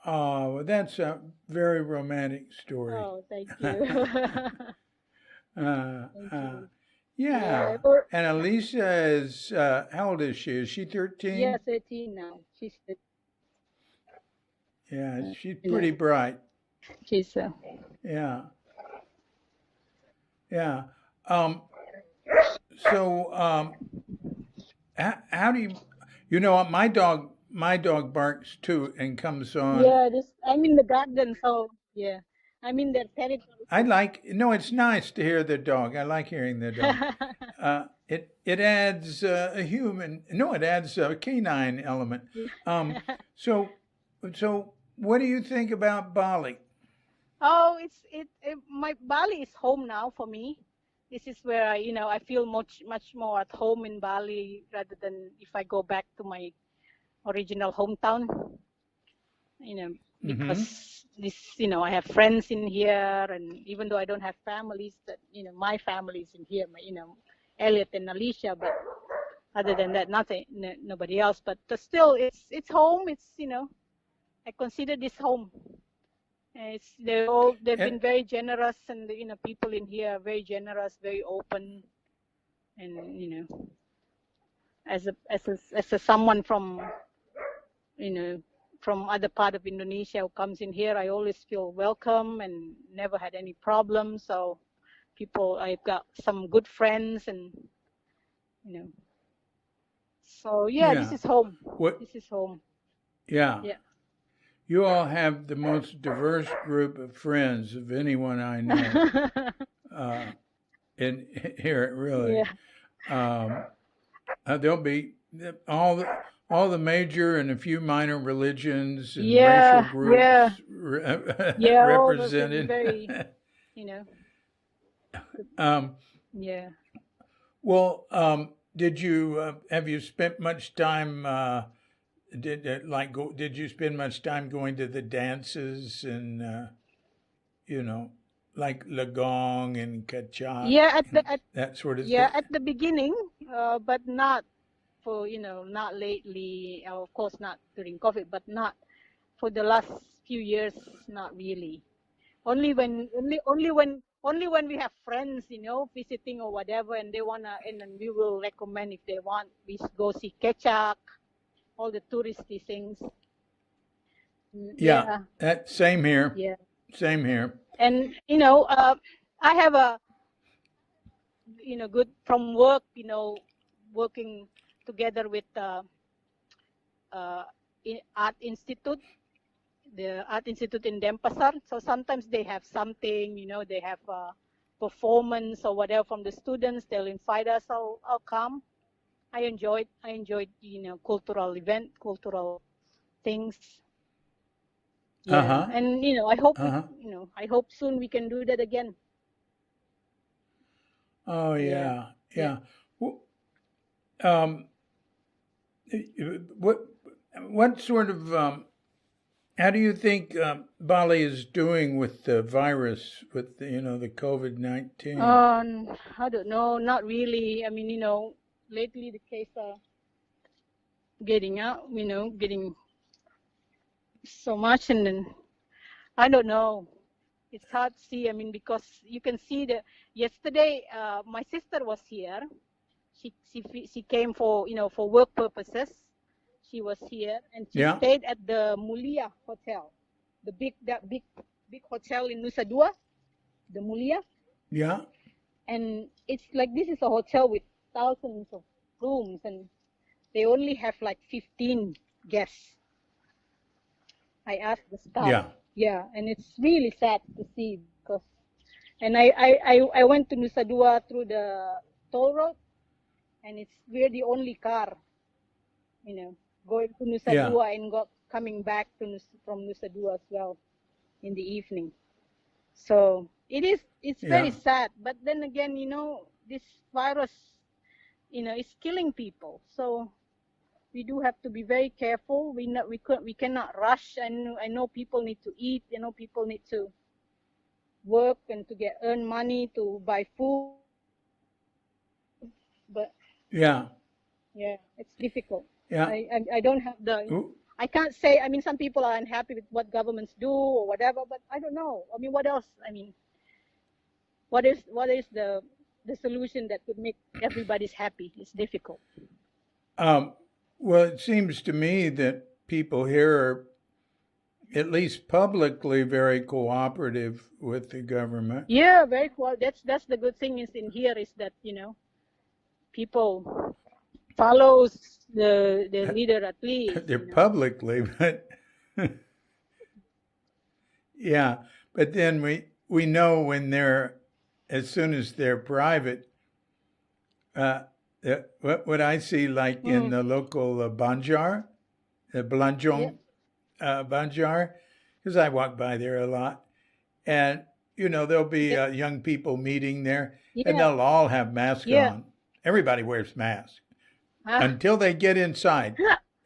Oh, that's a very romantic story. Oh, thank you. Yeah. And Alicia is, how old is she? Is she 13? Yeah, 13 now. She's 13. Yeah, she's pretty bright. She's Yeah. Yeah. So, how do you know what, my dog barks too and comes on. Yeah, I'm in the garden, so yeah. I'm in their territory. No, it's nice to hear the dog. I like hearing the dog. It adds it adds a canine element. So what do you think about Bali? Oh, my Bali is home now for me. This is where I feel much more at home in Bali rather than if I go back to my original hometown. Because I have friends in here, and even though I don't have families, that my family is in here, Elliot and Alicia, but other than that, nobody else. But still, it's home. It's I consider this home. They've been very generous, and people in here are very generous, very open, and as a someone from from other part of Indonesia who comes in here, I always feel welcome and never had any problems. So I've got some good friends, and so this is home. This is home. Yeah. You all have the most diverse group of friends of anyone I know. In here, really. There'll be all the major and a few minor religions and racial groups represented. Very, Well, have you spent much time? Did you spend much time going to the dances and like Legong and Kachak? Yeah, that sort of thing. Yeah, at the beginning, but not for not lately. Of course, not during COVID, but not for the last few years. Not really. Only when only when we have friends, visiting or whatever, and they wanna, and then we will recommend if they want. We go see Kechak, all the touristy things. Yeah. That same here. Yeah. Same here. And I have a good from work, working together with Art Institute, the Art Institute in Denpasar. So sometimes they have something, they have a performance or whatever from the students. They'll invite us. I'll come. I enjoyed, cultural event, cultural things. Yeah, Uh-huh. and I hope Uh-huh. I hope soon we can do that again. Oh Yeah. yeah. Um, what sort of how do you think Bali is doing with the virus, with the COVID-19? I don't know, not really. I mean, lately the case are getting out, getting so much, and then I don't know. It's hard to see. I mean, because you can see yesterday, my sister was here. She came for for work purposes. She was here and she Yeah. stayed at the Mulia Hotel, the big hotel in Nusa Dua, the Mulia. Yeah. And it's like, this is a hotel with thousands of rooms, and they only have like 15 guests. I asked the staff. Yeah, and it's really sad to see, because, and I went to Nusa Dua through the toll road, and we're the only car, going to Nusa Dua and coming back from Nusa Dua as well in the evening. So it's very sad. But then again, this virus, is killing people. So we do have to be very careful. We cannot rush. I know people need to eat. People need to work and to earn money to buy food. But yeah, it's difficult. Yeah. I don't have I can't say. I mean, some people are unhappy with what governments do or whatever, but I don't know. I mean, what else? I mean, what is the solution that would make everybody's happy? It's difficult. Well, it seems to me that people here are, at least publicly, very cooperative with the government. Yeah, very cool. That's the good thing is in here is that people follows the leader at least. They're publicly, but yeah. But then we know when as soon as they're private, what I see, like in the local Banjar, the Belanjong Banjar, because I walk by there a lot, and there'll be young people meeting there, and they'll all have masks on. Everybody wears masks until they get inside.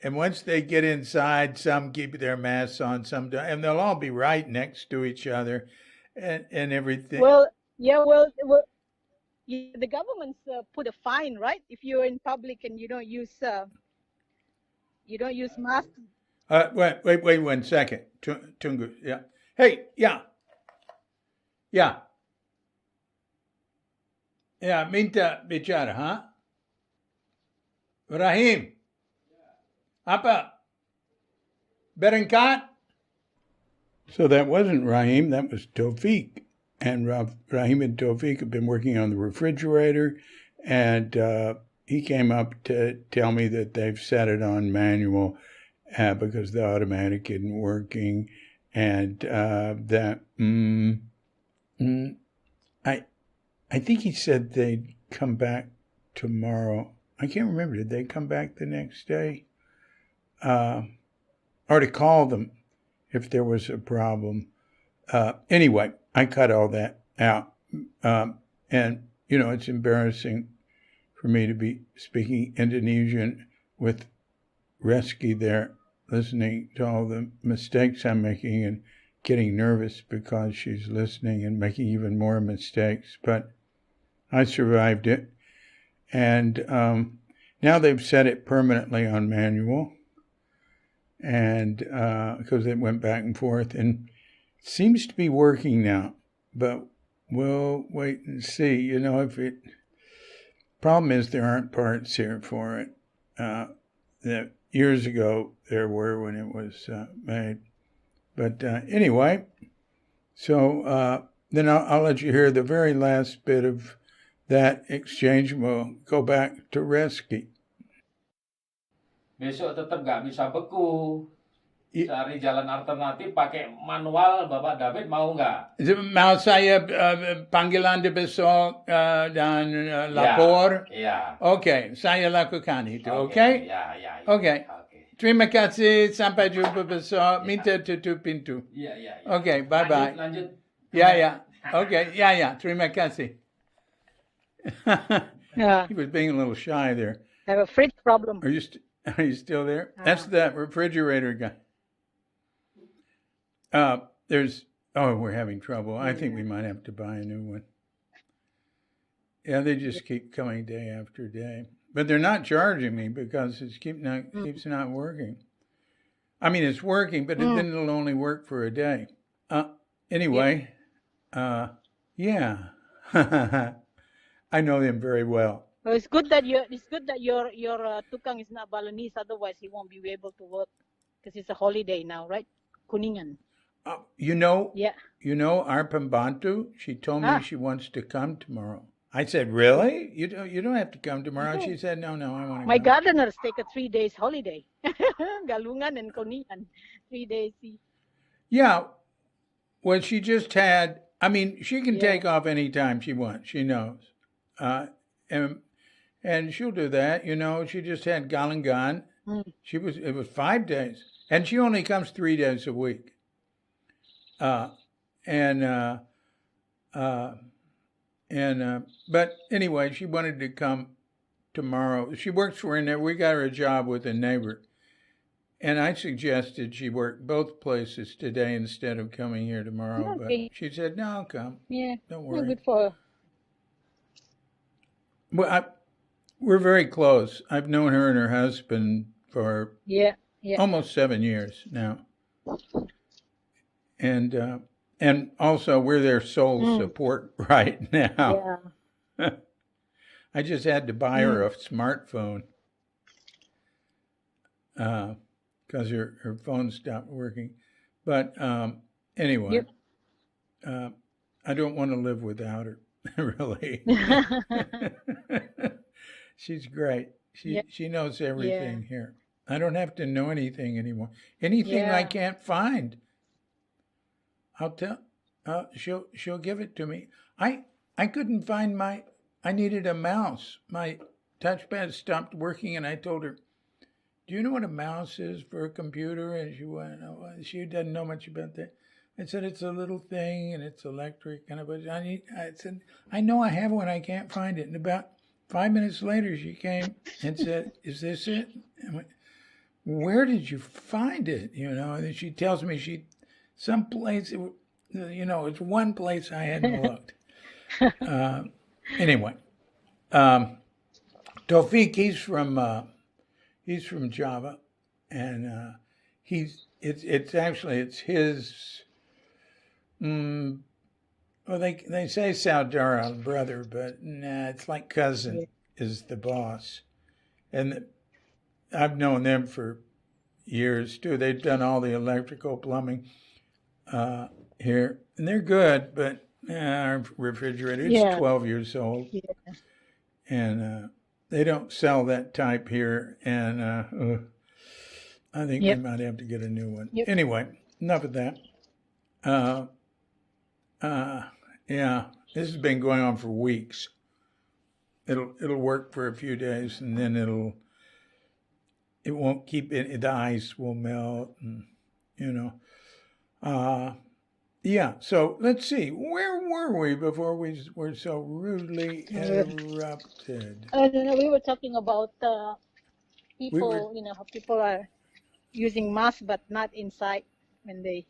And once they get inside, some keep their masks on, some don't, and they'll all be right next to each other, and everything. Well, the government's put a fine, right? If you're in public and you don't use masks. Wait 1 second, Tungu. Yeah. Hey, yeah. Minta bicara, huh? Rahim. Apa? Berengkat? So that wasn't Rahim, that was Tawfiq. And Rahim and Tawfiq have been working on the refrigerator, and he came up to tell me that they've set it on manual because the automatic isn't working, and that I think he said they'd come back tomorrow. I can't remember. Did they come back the next day? Or to call them if there was a problem. Anyway, I cut all that out. And, it's embarrassing for me to be speaking Indonesian with Reski there, listening to all the mistakes I'm making and getting nervous because she's listening and making even more mistakes. But I survived it. And now they've set it permanently on manual, and because it went back and forth, and it seems to be working now. But we'll wait and see. You know, if it problem is there aren't parts here for it. That years ago there were when it was made. But anyway, so then I'll let you hear the very last bit of that exchange. We'll go back to Reski. Besok tetap nggak bisa beku. Cari jalan alternatif pakai manual, Bapak David mau nggak? Mau saya panggilan de besok dan lapor? Iya. Oke, saya lakukan itu, oke? Ya. Oke. Terima kasih, sampai jumpa besok. Minta tutup pintu. Iya. Oke, bye-bye. Lanjut. Ya. Oke, ya. Terima kasih. Yeah. He was being a little shy there. I have a fridge problem. Are you still there? That's that refrigerator guy. We're having trouble. I think we might have to buy a new one. Yeah, they just keep coming day after day. But they're not charging me because it keeps not working. I mean, it's working, but then it'll only work for a day. Anyway, yeah. I know them very well. Well, it's good that your tukang is not Balinese. Otherwise, he won't be able to work because it's a holiday now, right? Kuningan. You know, Yeah. You know, our Pembantu, she told me she wants to come tomorrow. I said, really? You don't have to come tomorrow. She said, no, I want to My come. gardeners take a 3 days holiday. Galungan and Kuningan. 3 days. Yeah. Well, she just had, I mean, she can take off any time she wants. She knows. And she'll do that. You know, she just had Galangan. It was 5 days. And she only comes 3 days a week. But anyway, she wanted to come tomorrow. She works for a neighbor. We got her a job with a neighbor. And I suggested she work both places today instead of coming here tomorrow. Okay. But she said, no, I'll come. Yeah. Don't worry. Good for her. Well, we're very close. I've known her and her husband for almost 7 years now. And also, we're their sole support right now. Yeah. I just had to buy her a smartphone because her phone stopped working. But anyway, I don't want to live without her, really. She's great. She knows everything here. I don't have to know anything anymore. Anything I can't find, I'll tell. She'll give it to me. I couldn't find I needed a mouse. My touchpad stopped working, and I told her, "Do you know what a mouse is for a computer?" And she doesn't know much about that. I said, "It's a little thing, and it's electric." And I said, "I know I have one. I can't find it." And about 5 minutes later, she came and said, "Is this it?" I went, "Where did you find it?" You know, and then she tells me someplace, it's one place I hadn't looked. Anyway, Tawfiq, he's from Java, and it's his. Well, they say Saudara brother, but nah, it's like cousin is the boss, and I've known them for years too. They've done all the electrical plumbing here, and they're good. But our refrigerator, it's 12 years old, and they don't sell that type here. And I think we might have to get a new one. Anyway, enough of that. This has been going on for weeks. It'll work for a few days, and then it won't keep it. The ice will melt, and So let's see. Where were we before we were so rudely interrupted? We were talking about people. How people are using masks but not inside when they.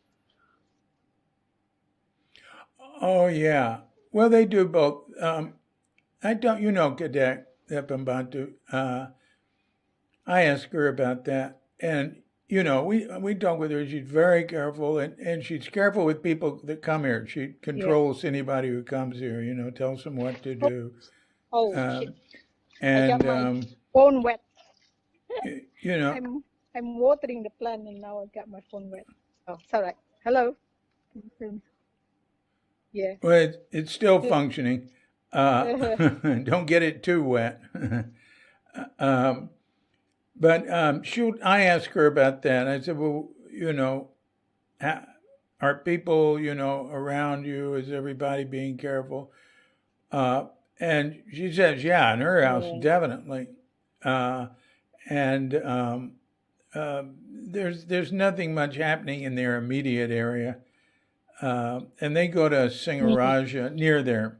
Oh yeah. Well, they do both. I don't. Cadet Pembantu. I asked her about that, and you know, we talk with her. She's very careful, and she's careful with people that come here. She controls anybody who comes here. You know, tells them what to do. Oh shit! I got my And phone wet. you know, I'm watering the plant, and now I got my phone wet. Oh, it's all right. Hello. Yeah. well, it's still functioning. Don't get it too wet. But I asked her about that. I said, well, you know, are people, you know, around you? Is everybody being careful? And she says, yeah, in her house, Yeah. definitely. And there's nothing much happening in their immediate area. And they go to Singaraja near there,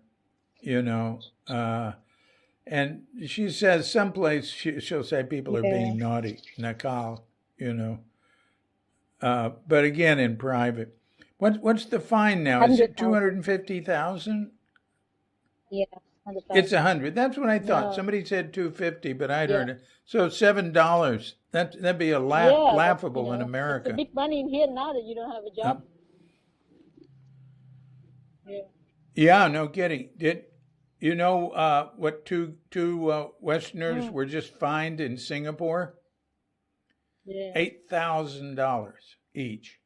you know. And she says someplace she'll say people are being naughty, nakal, you know. But again, in private. What's the fine now? Is it 250,000? Yeah. 100,000. It's 100. That's what I thought. No. Somebody said 250, but I'd Yeah. heard it. So $7. That'd be a laughable but, in It's a America. big money in here now that you don't have a job. Yeah, no kidding. Did you know what two Westerners were just fined in Singapore? Yeah. $8,000 each,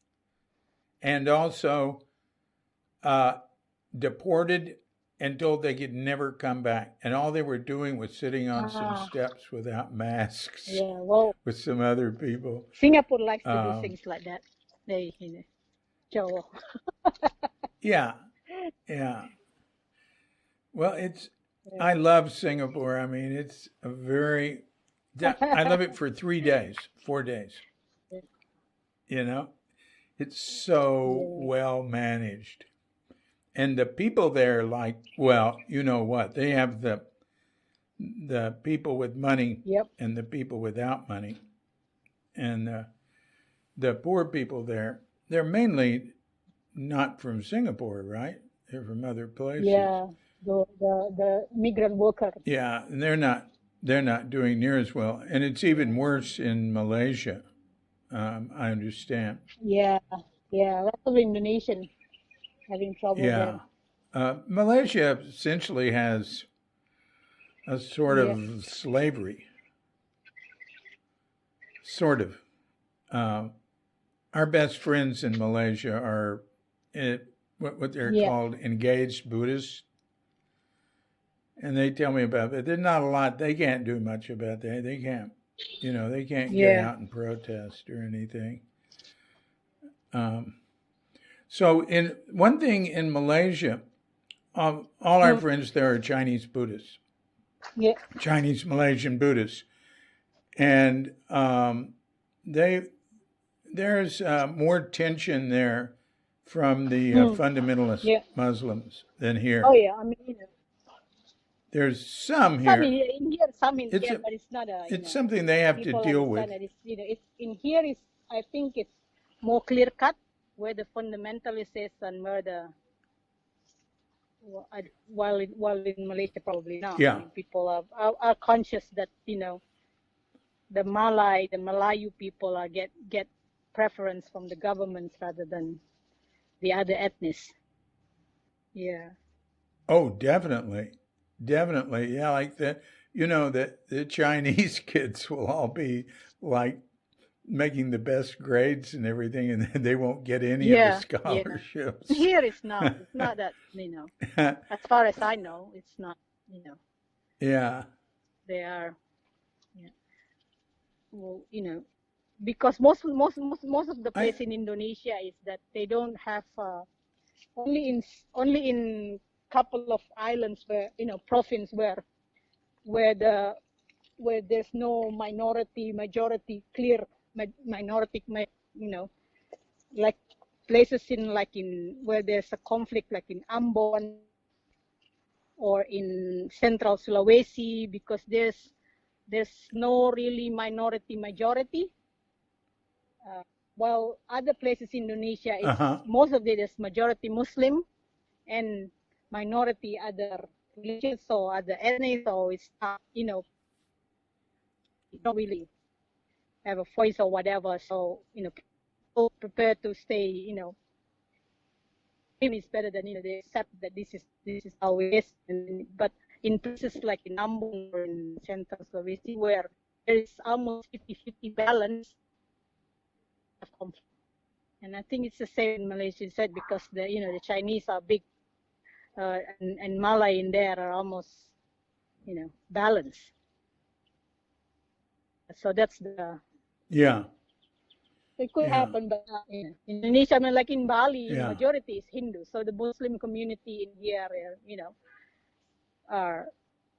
and also deported and told they could never come back. And all they were doing was sitting on some steps without masks. Yeah. Well, with some other people. Singapore likes to do things like that. They, show. Yeah. Well, I love Singapore. I mean, it's a very, I love it for 3 days, 4 days. You know, it's so well managed. And the people there, like, well, you know what? They have the people with money and the people without money. And the poor people there, they're mainly not from Singapore, right? They're from other places. Yeah, the migrant worker. Yeah, and they're not doing near as well, and it's even worse in Malaysia. I understand. Yeah, lots of Indonesian having trouble there. Malaysia essentially has a sort of slavery. Sort of. Our best friends in Malaysia are what they're called engaged Buddhists. And they tell me about it. There's not a lot. They can't do much about that. They can't, they can't get out and protest or anything. So one thing in Malaysia, all our friends there are Chinese Buddhists. Yeah. Chinese Malaysian Buddhists. And there's more tension there from the fundamentalist Muslims than here. Oh yeah, I mean, there's some here. Some in here, but it's not it's something they have to deal with. It's in here is, I think it's more clear cut where the fundamentalist is and where the while in Malaysia probably not. Yeah. I mean, people are conscious that the Malayu people are get preference from the governments rather than the other ethnics. Yeah. Oh, definitely. Yeah, like that. The Chinese kids will all be like making the best grades and everything, and they won't get any of the scholarships. Yeah. Here it's not. It's not that, as far as I know, it's not, Yeah. They are, well, because most of the place in Indonesia is that they don't have only in couple of islands where province where there's no majority clear minority, like places in where there's a conflict, like in Ambon or in Central Sulawesi, because there's no really minority majority. While other places in Indonesia, most of it is majority Muslim and minority other religions or other ethnic, so it's not, not really. have a voice or whatever. So, people prepare to stay, maybe it's better than, they accept that this is how it is. But in places like in Ambon or in Central Sulawesi, where there is almost 50-50 balance of conflict. And I think it's the same in Malaysia said, because the Chinese are big, and Malay in there are almost, balanced. So that's Yeah. it could Yeah. happen, but in Indonesia, I mean, like in Bali, Yeah. majority is Hindu. So the Muslim community in here, are,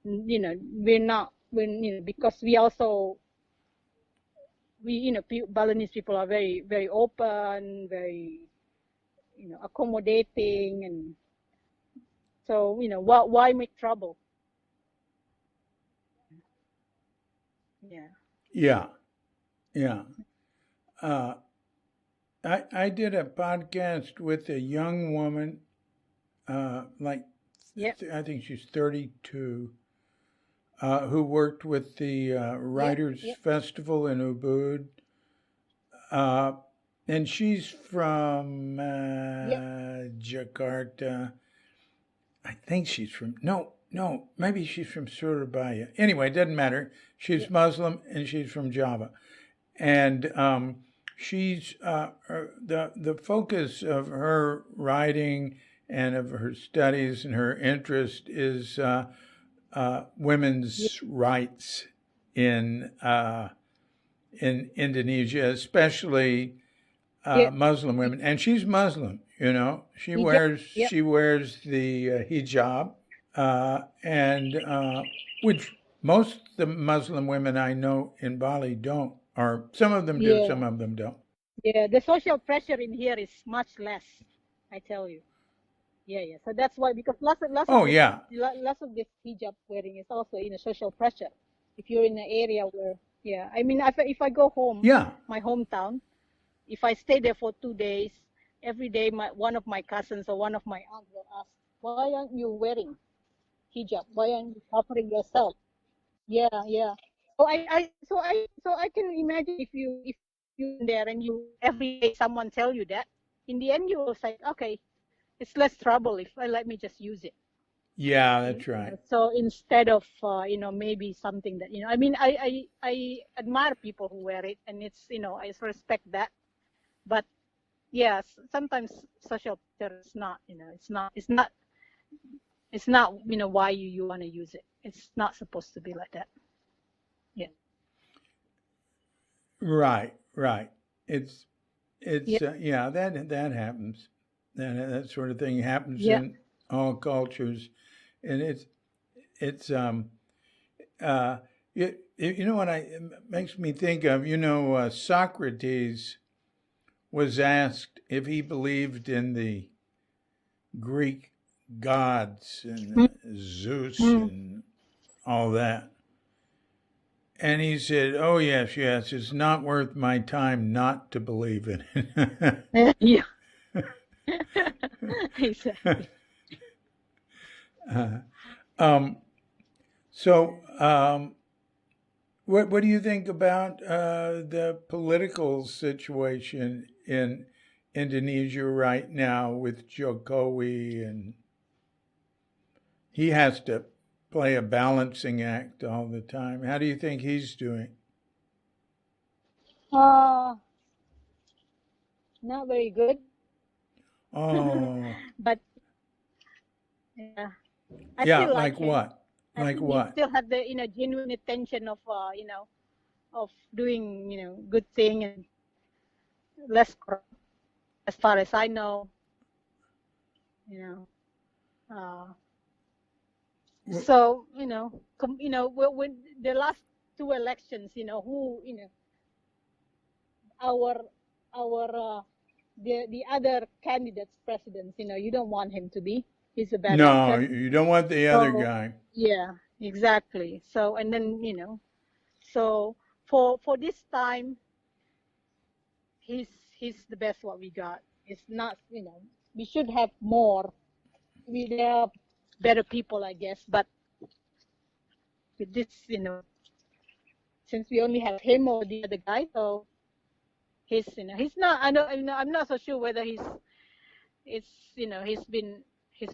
we're not, because we also, Balinese people are very, very open, very, accommodating, and so, why make trouble? Yeah. Yeah. Yeah. I did a podcast with a young woman, like, Yeah. I think she's 32, who worked with the Writers Yeah. Festival in Ubud. And she's from Jakarta. I think she's from, no, maybe she's from Surabaya. Anyway, it doesn't matter. She's Muslim and she's from Java. And she's, the focus of her writing and of her studies and her interest is women's rights in Indonesia, especially Muslim women. And she's Muslim, She wears the hijab, and which most of the Muslim women I know in Bali don't, or some of them do, some of them don't. Yeah, the social pressure in here is much less, I tell you. Yeah. So that's why, because lots of this hijab wearing is also social pressure. If you're in an area where, I mean, if I go home, my hometown, if I stay there for 2 days, every day one of my cousins or one of my aunts will ask, "Why aren't you wearing hijab? Why aren't you covering yourself?" Yeah. So I can imagine if you in there and you every day someone tell you that, in the end you will say, okay, it's less trouble if let me just use it. Yeah, that's right. So instead of maybe something that I mean, I admire people who wear it, and it's I respect that, but yes, sometimes social pressure is not it's not why you want to use it. It's not supposed to be like that. Yeah. Right. It's that happens. That sort of thing happens in all cultures, and it's you know what it makes me think of. Socrates was asked if he believed in the Greek gods and Zeus and all that. And he said, "Oh, yes, it's not worth my time not to believe in it." Yeah. Exactly. What do you think about the political situation in Indonesia right now with Jokowi? And he has to play a balancing act all the time. How do you think he's doing? Not very good. Oh. But I Yeah, still like him. what? I Like think what? he still had the genuine intention of of doing good thing and less corrupt, as far as I know. So when the last 2 elections, who our the other candidates presidents, you don't want him to be. He's a bad actor. No, you don't want the other guy. Yeah, exactly. So and then so for this time, he's the best what we got. It's not we should have more. There are better people, I guess, but with this since we only have him or the other guy, so he's not. I'm not so sure whether his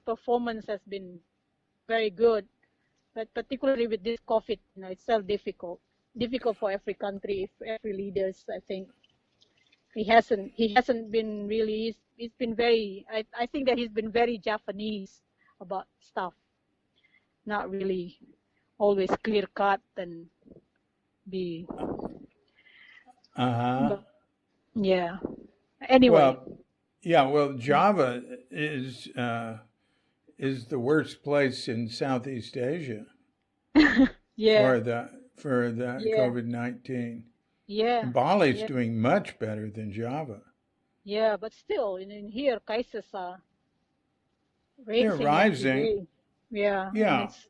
performance has been very good, but particularly with this COVID, it's so difficult for every country, every leaders. I think he hasn't been really. He's been very. I think that he's been very Japanese about stuff, not really always clear cut and be. But, yeah. Anyway. Well, Java is the worst place in Southeast Asia Yeah. for the Yeah. COVID-19. Yeah. And Bali's doing much better than Java. Yeah, but still, in here, cases are They're rising every rising. day. Yeah. Yeah. And it's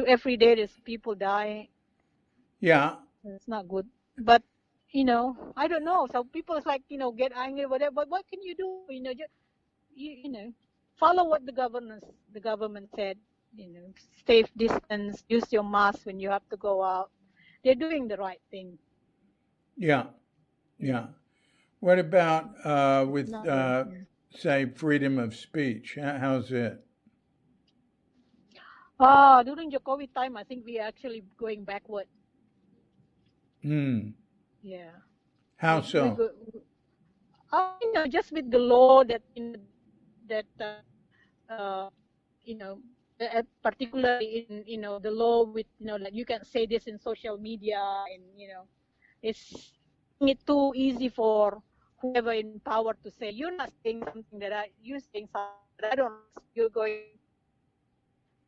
every day there's people die. Yeah. It's not good. But I don't know. So people is like, get angry, whatever. But what can you do? Just follow what the government said. Stay distance, use your mask when you have to go out. They're doing the right thing. Yeah. Yeah. What about with say freedom of speech? How's it? During the COVID time, I think we are actually going backward. Yeah. How so? Just with the law that particularly in the law with like you can say this in social media, and it's making it too easy for whoever in power to say you're not saying something that you're saying something that I don't know, you're going.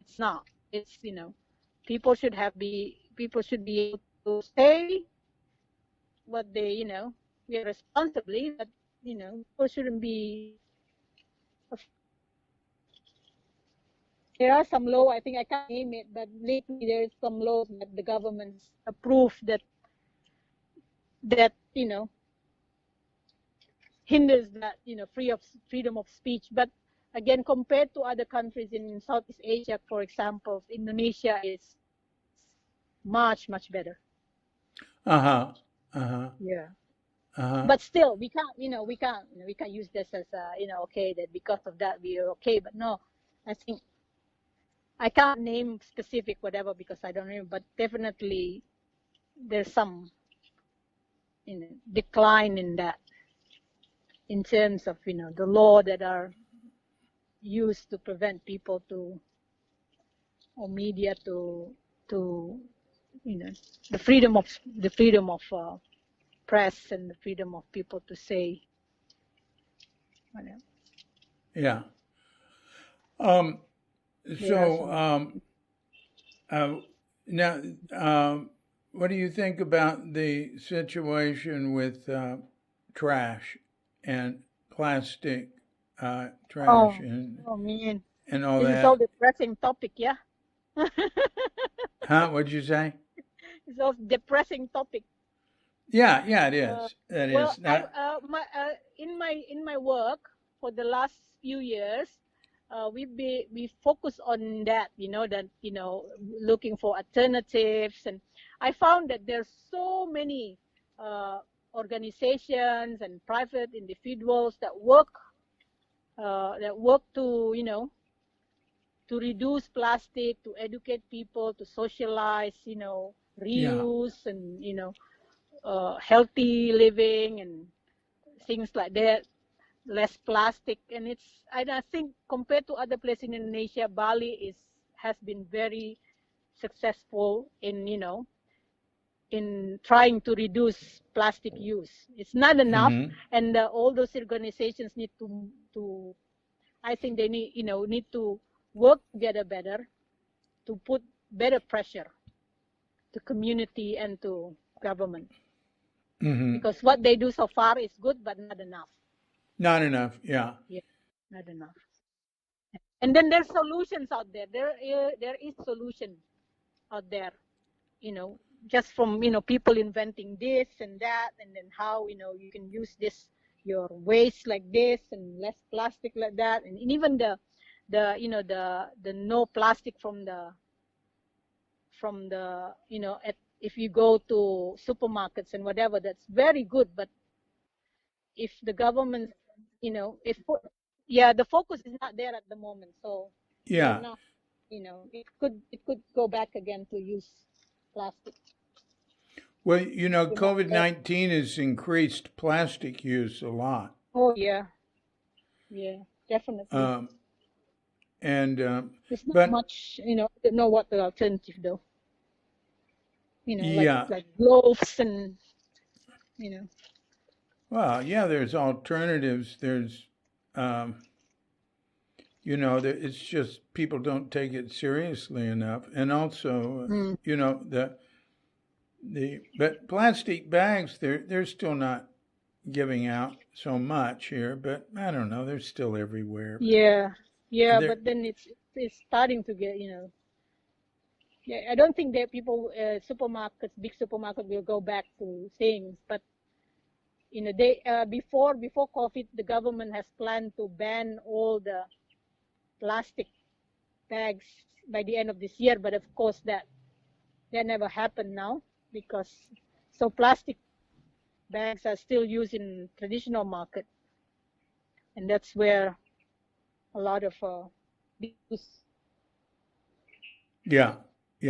It's not. It's people should be able to say what they responsibly, but people shouldn't be. There are some law, I think I can't name it, but lately there is some laws that the government's approved that hinders that freedom of speech. But again, compared to other countries in Southeast Asia, for example, Indonesia is much better. Yeah. But still, we can't use this as okay, that because of that we are okay. But no, I think I can't name specific whatever because I don't know. But definitely, there's some decline in that, in terms of the law that are used to prevent people or media to the freedom of press and the freedom of people to say whatever. Yeah. Now, what do you think about the situation with trash and plastic trash and all this that? is all depressing topic, yeah. Huh? What'd you say? It's all depressing topic. Yeah, it is. Well, in my work for the last few years, we focus on that, looking for alternatives, and I found that there's so many organizations and private individuals that work to to reduce plastic, to educate people, to socialize, reuse, and healthy living and things like that, less plastic. And I think compared to other places in Indonesia, Bali has been very successful in in trying to reduce plastic use. It's not enough, and all those organizations need to I think they need to work together better to put better pressure to community and to government. Because what they do so far is good, but not enough. Not enough, yeah. Yeah, not enough. And then there's solutions out there. There is solution out there, just from people inventing this and that, and then how you can use your waste like this and less plastic like that, and even the no plastic from the if you go to supermarkets and whatever, that's very good. But if the government, if the focus is not there at the moment, so Yeah. now, it could go back again to use plastic. Well, COVID-19 has increased plastic use a lot. Oh yeah, definitely. And There's not but much, I don't know what the alternative though. yeah. Like gloves and Well, yeah, there's alternatives. There's it's just people don't take it seriously enough. And also, but plastic bags, they're still not giving out so much here, but I don't know, they're still everywhere. But then it's starting to get, I don't think that people, big supermarkets will go back to things, but they before COVID, the government has planned to ban all the plastic bags by the end of this year, but of course that never happened now, because plastic bags are still used in traditional market, and that's where a lot of use. Yeah. Do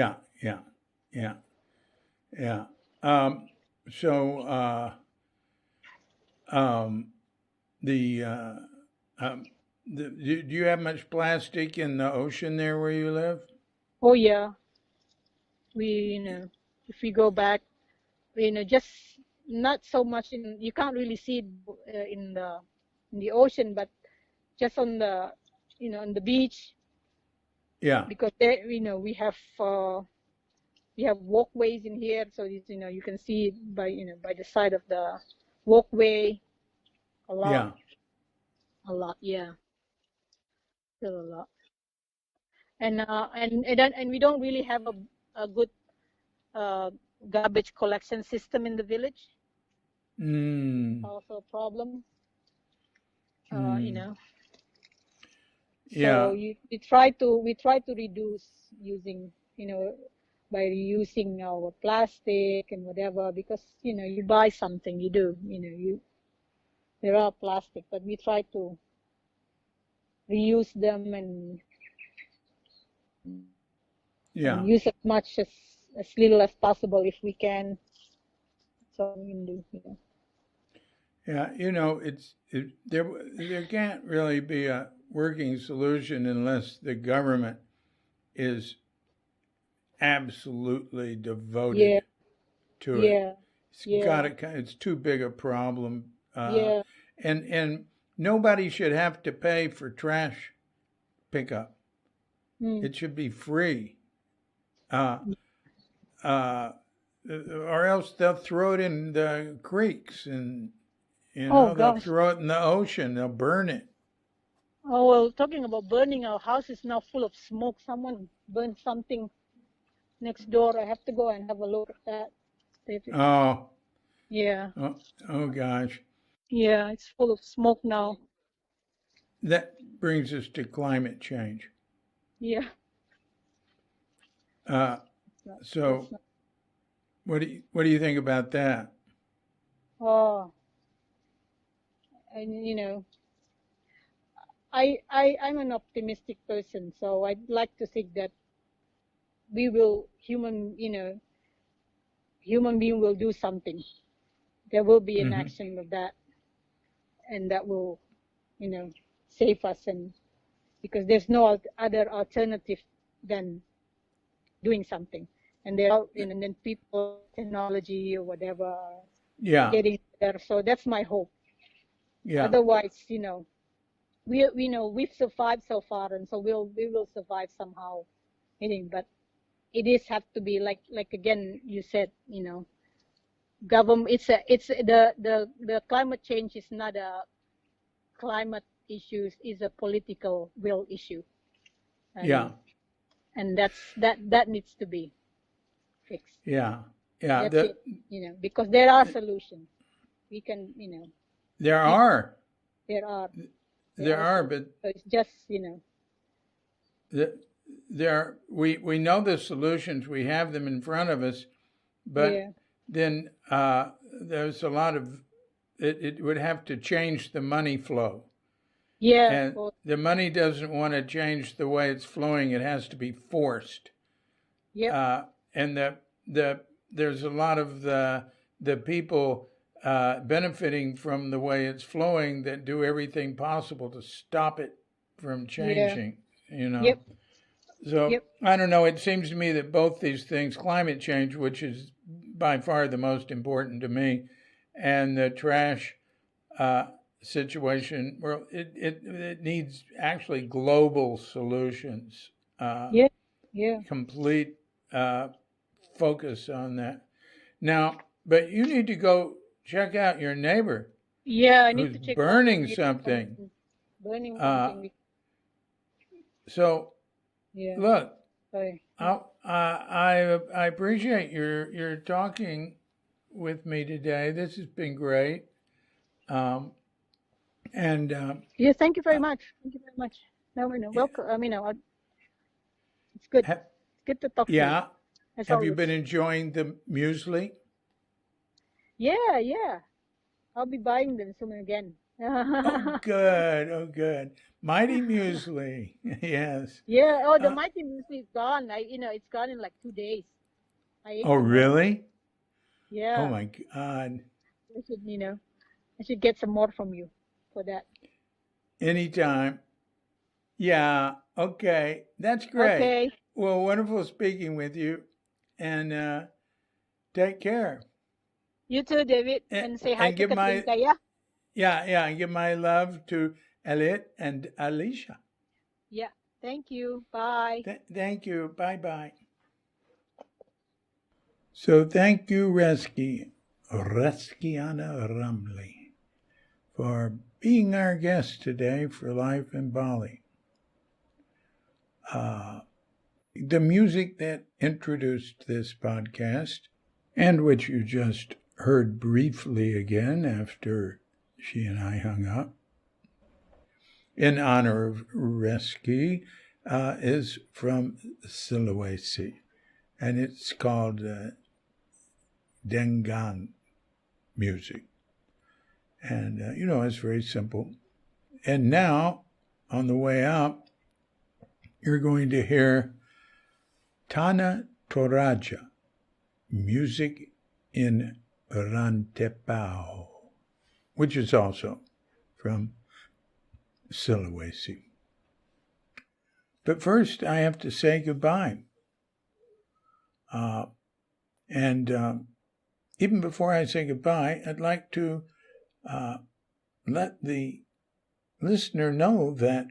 you have much plastic in the ocean there where you live? Oh yeah, we if we go back, just not so much you can't really see it in the ocean, but just on the on the beach. Yeah. Because there we have walkways in here, so you can see it by by the side of the walkway a lot. Yeah. A lot, yeah, still a lot. And we don't really have a good garbage collection system in the village. Also a problem. Yeah. So we try to reduce using by reusing our plastic and whatever, because you buy something, there are plastic, but we try to reuse them and use as much as little as possible if we can. So we can do. Yeah, there can't really be a working solution unless the government is absolutely devoted to it. It's too big a problem. And nobody should have to pay for trash pickup. It should be free. Or else they'll throw it in the creeks and they'll throw it in the ocean. They'll burn it. Oh, well, talking about burning, our house is now full of smoke. Someone burned something next door. I have to go and have a look at that. Oh. Yeah. Oh gosh. Yeah, it's full of smoke now. That brings us to climate change. Yeah. So what do you think about that? Oh. And I'm an optimistic person, so I'd like to think that we will human being will do something. There will be an action of that, and that will save us, and because there's no other alternative than doing something. And there are and then people, technology or whatever, getting there. So that's my hope. Yeah. Otherwise, we've survived so far, and so we will survive somehow. But it have to be like again you said, government. It's the climate change is not a climate issue; is a political will issue. And that needs to be fixed. Yeah. That's it. Because there are solutions. We can, There are. There are, but so it's just, we know the solutions. We have them in front of us, but then there's a lot of it would have to change the money flow. Yeah. And the money doesn't want to change the way it's flowing. It has to be forced. Yeah. And there's a lot of the people benefiting from the way it's flowing that do everything possible to stop it from changing, you know. Yep. So I don't know. It seems to me that both these things, climate change, which is by far the most important to me, and the trash situation, well, it needs actually global solutions. Complete focus on that. Now, but you need to go check out your neighbor. Yeah, I need to check. Burning something. Burning something. So, look, Sorry. I appreciate your talking with me today. This has been great. Yeah, thank you very much. Thank you very much. No, welcome. It's good. It's good to talk to you. Yeah. Have you been enjoying the muesli? Yeah. I'll be buying them soon again. Oh, good. Mighty Muesli. Yes. Yeah. The Mighty Muesli is gone. It's gone in like 2 days. Oh, really? Yeah. Oh my God. I should get some more from you for that. Anytime. Yeah. Okay. That's great. Okay. Well, wonderful speaking with you, and take care. You too, David, and say hi to Katrina, yeah? Yeah, and give my love to Elliot and Alicia. Yeah, thank you. Bye. Thank you. Bye-bye. So thank you, Reskiana Ramli, for being our guest today for Life in Bali. The music that introduced this podcast, and which you just heard briefly again after she and I hung up, in honor of Reski, is from Sulawesi, and it's called Dengang music. And, it's very simple. And now, on the way out, you're going to hear Tanah Toraja, music in Rantepao, which is also from Sulawesi. But first, I have to say goodbye. Even before I say goodbye, I'd like to let the listener know that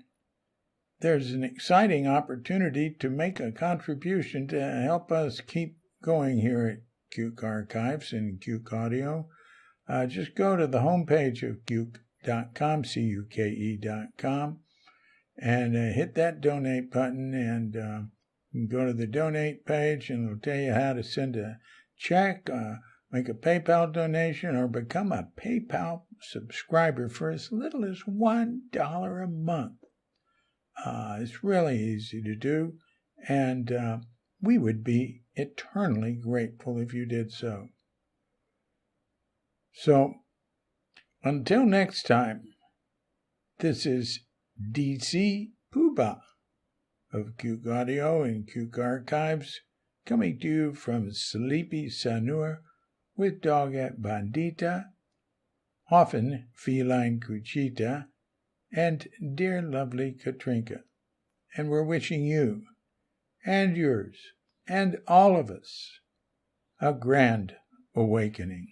there's an exciting opportunity to make a contribution to help us keep going here at Cuke Archives and Cuke Audio. Just go to the homepage of Cuke.com, CUKE.com, and hit that donate button, and you can go to the donate page, and it'll tell you how to send a check, make a PayPal donation, or become a PayPal subscriber for as little as $1 a month. It's really easy to do, and we would be eternally grateful if you did so. So, until next time, this is DC Puba of Cuke Audio and Cuke Archives, coming to you from Sleepy Sanur with Dogette Bandita, often Feline Cuchita, and dear lovely Katrinka. And we're wishing you, and yours, and all of us, a grand awakening.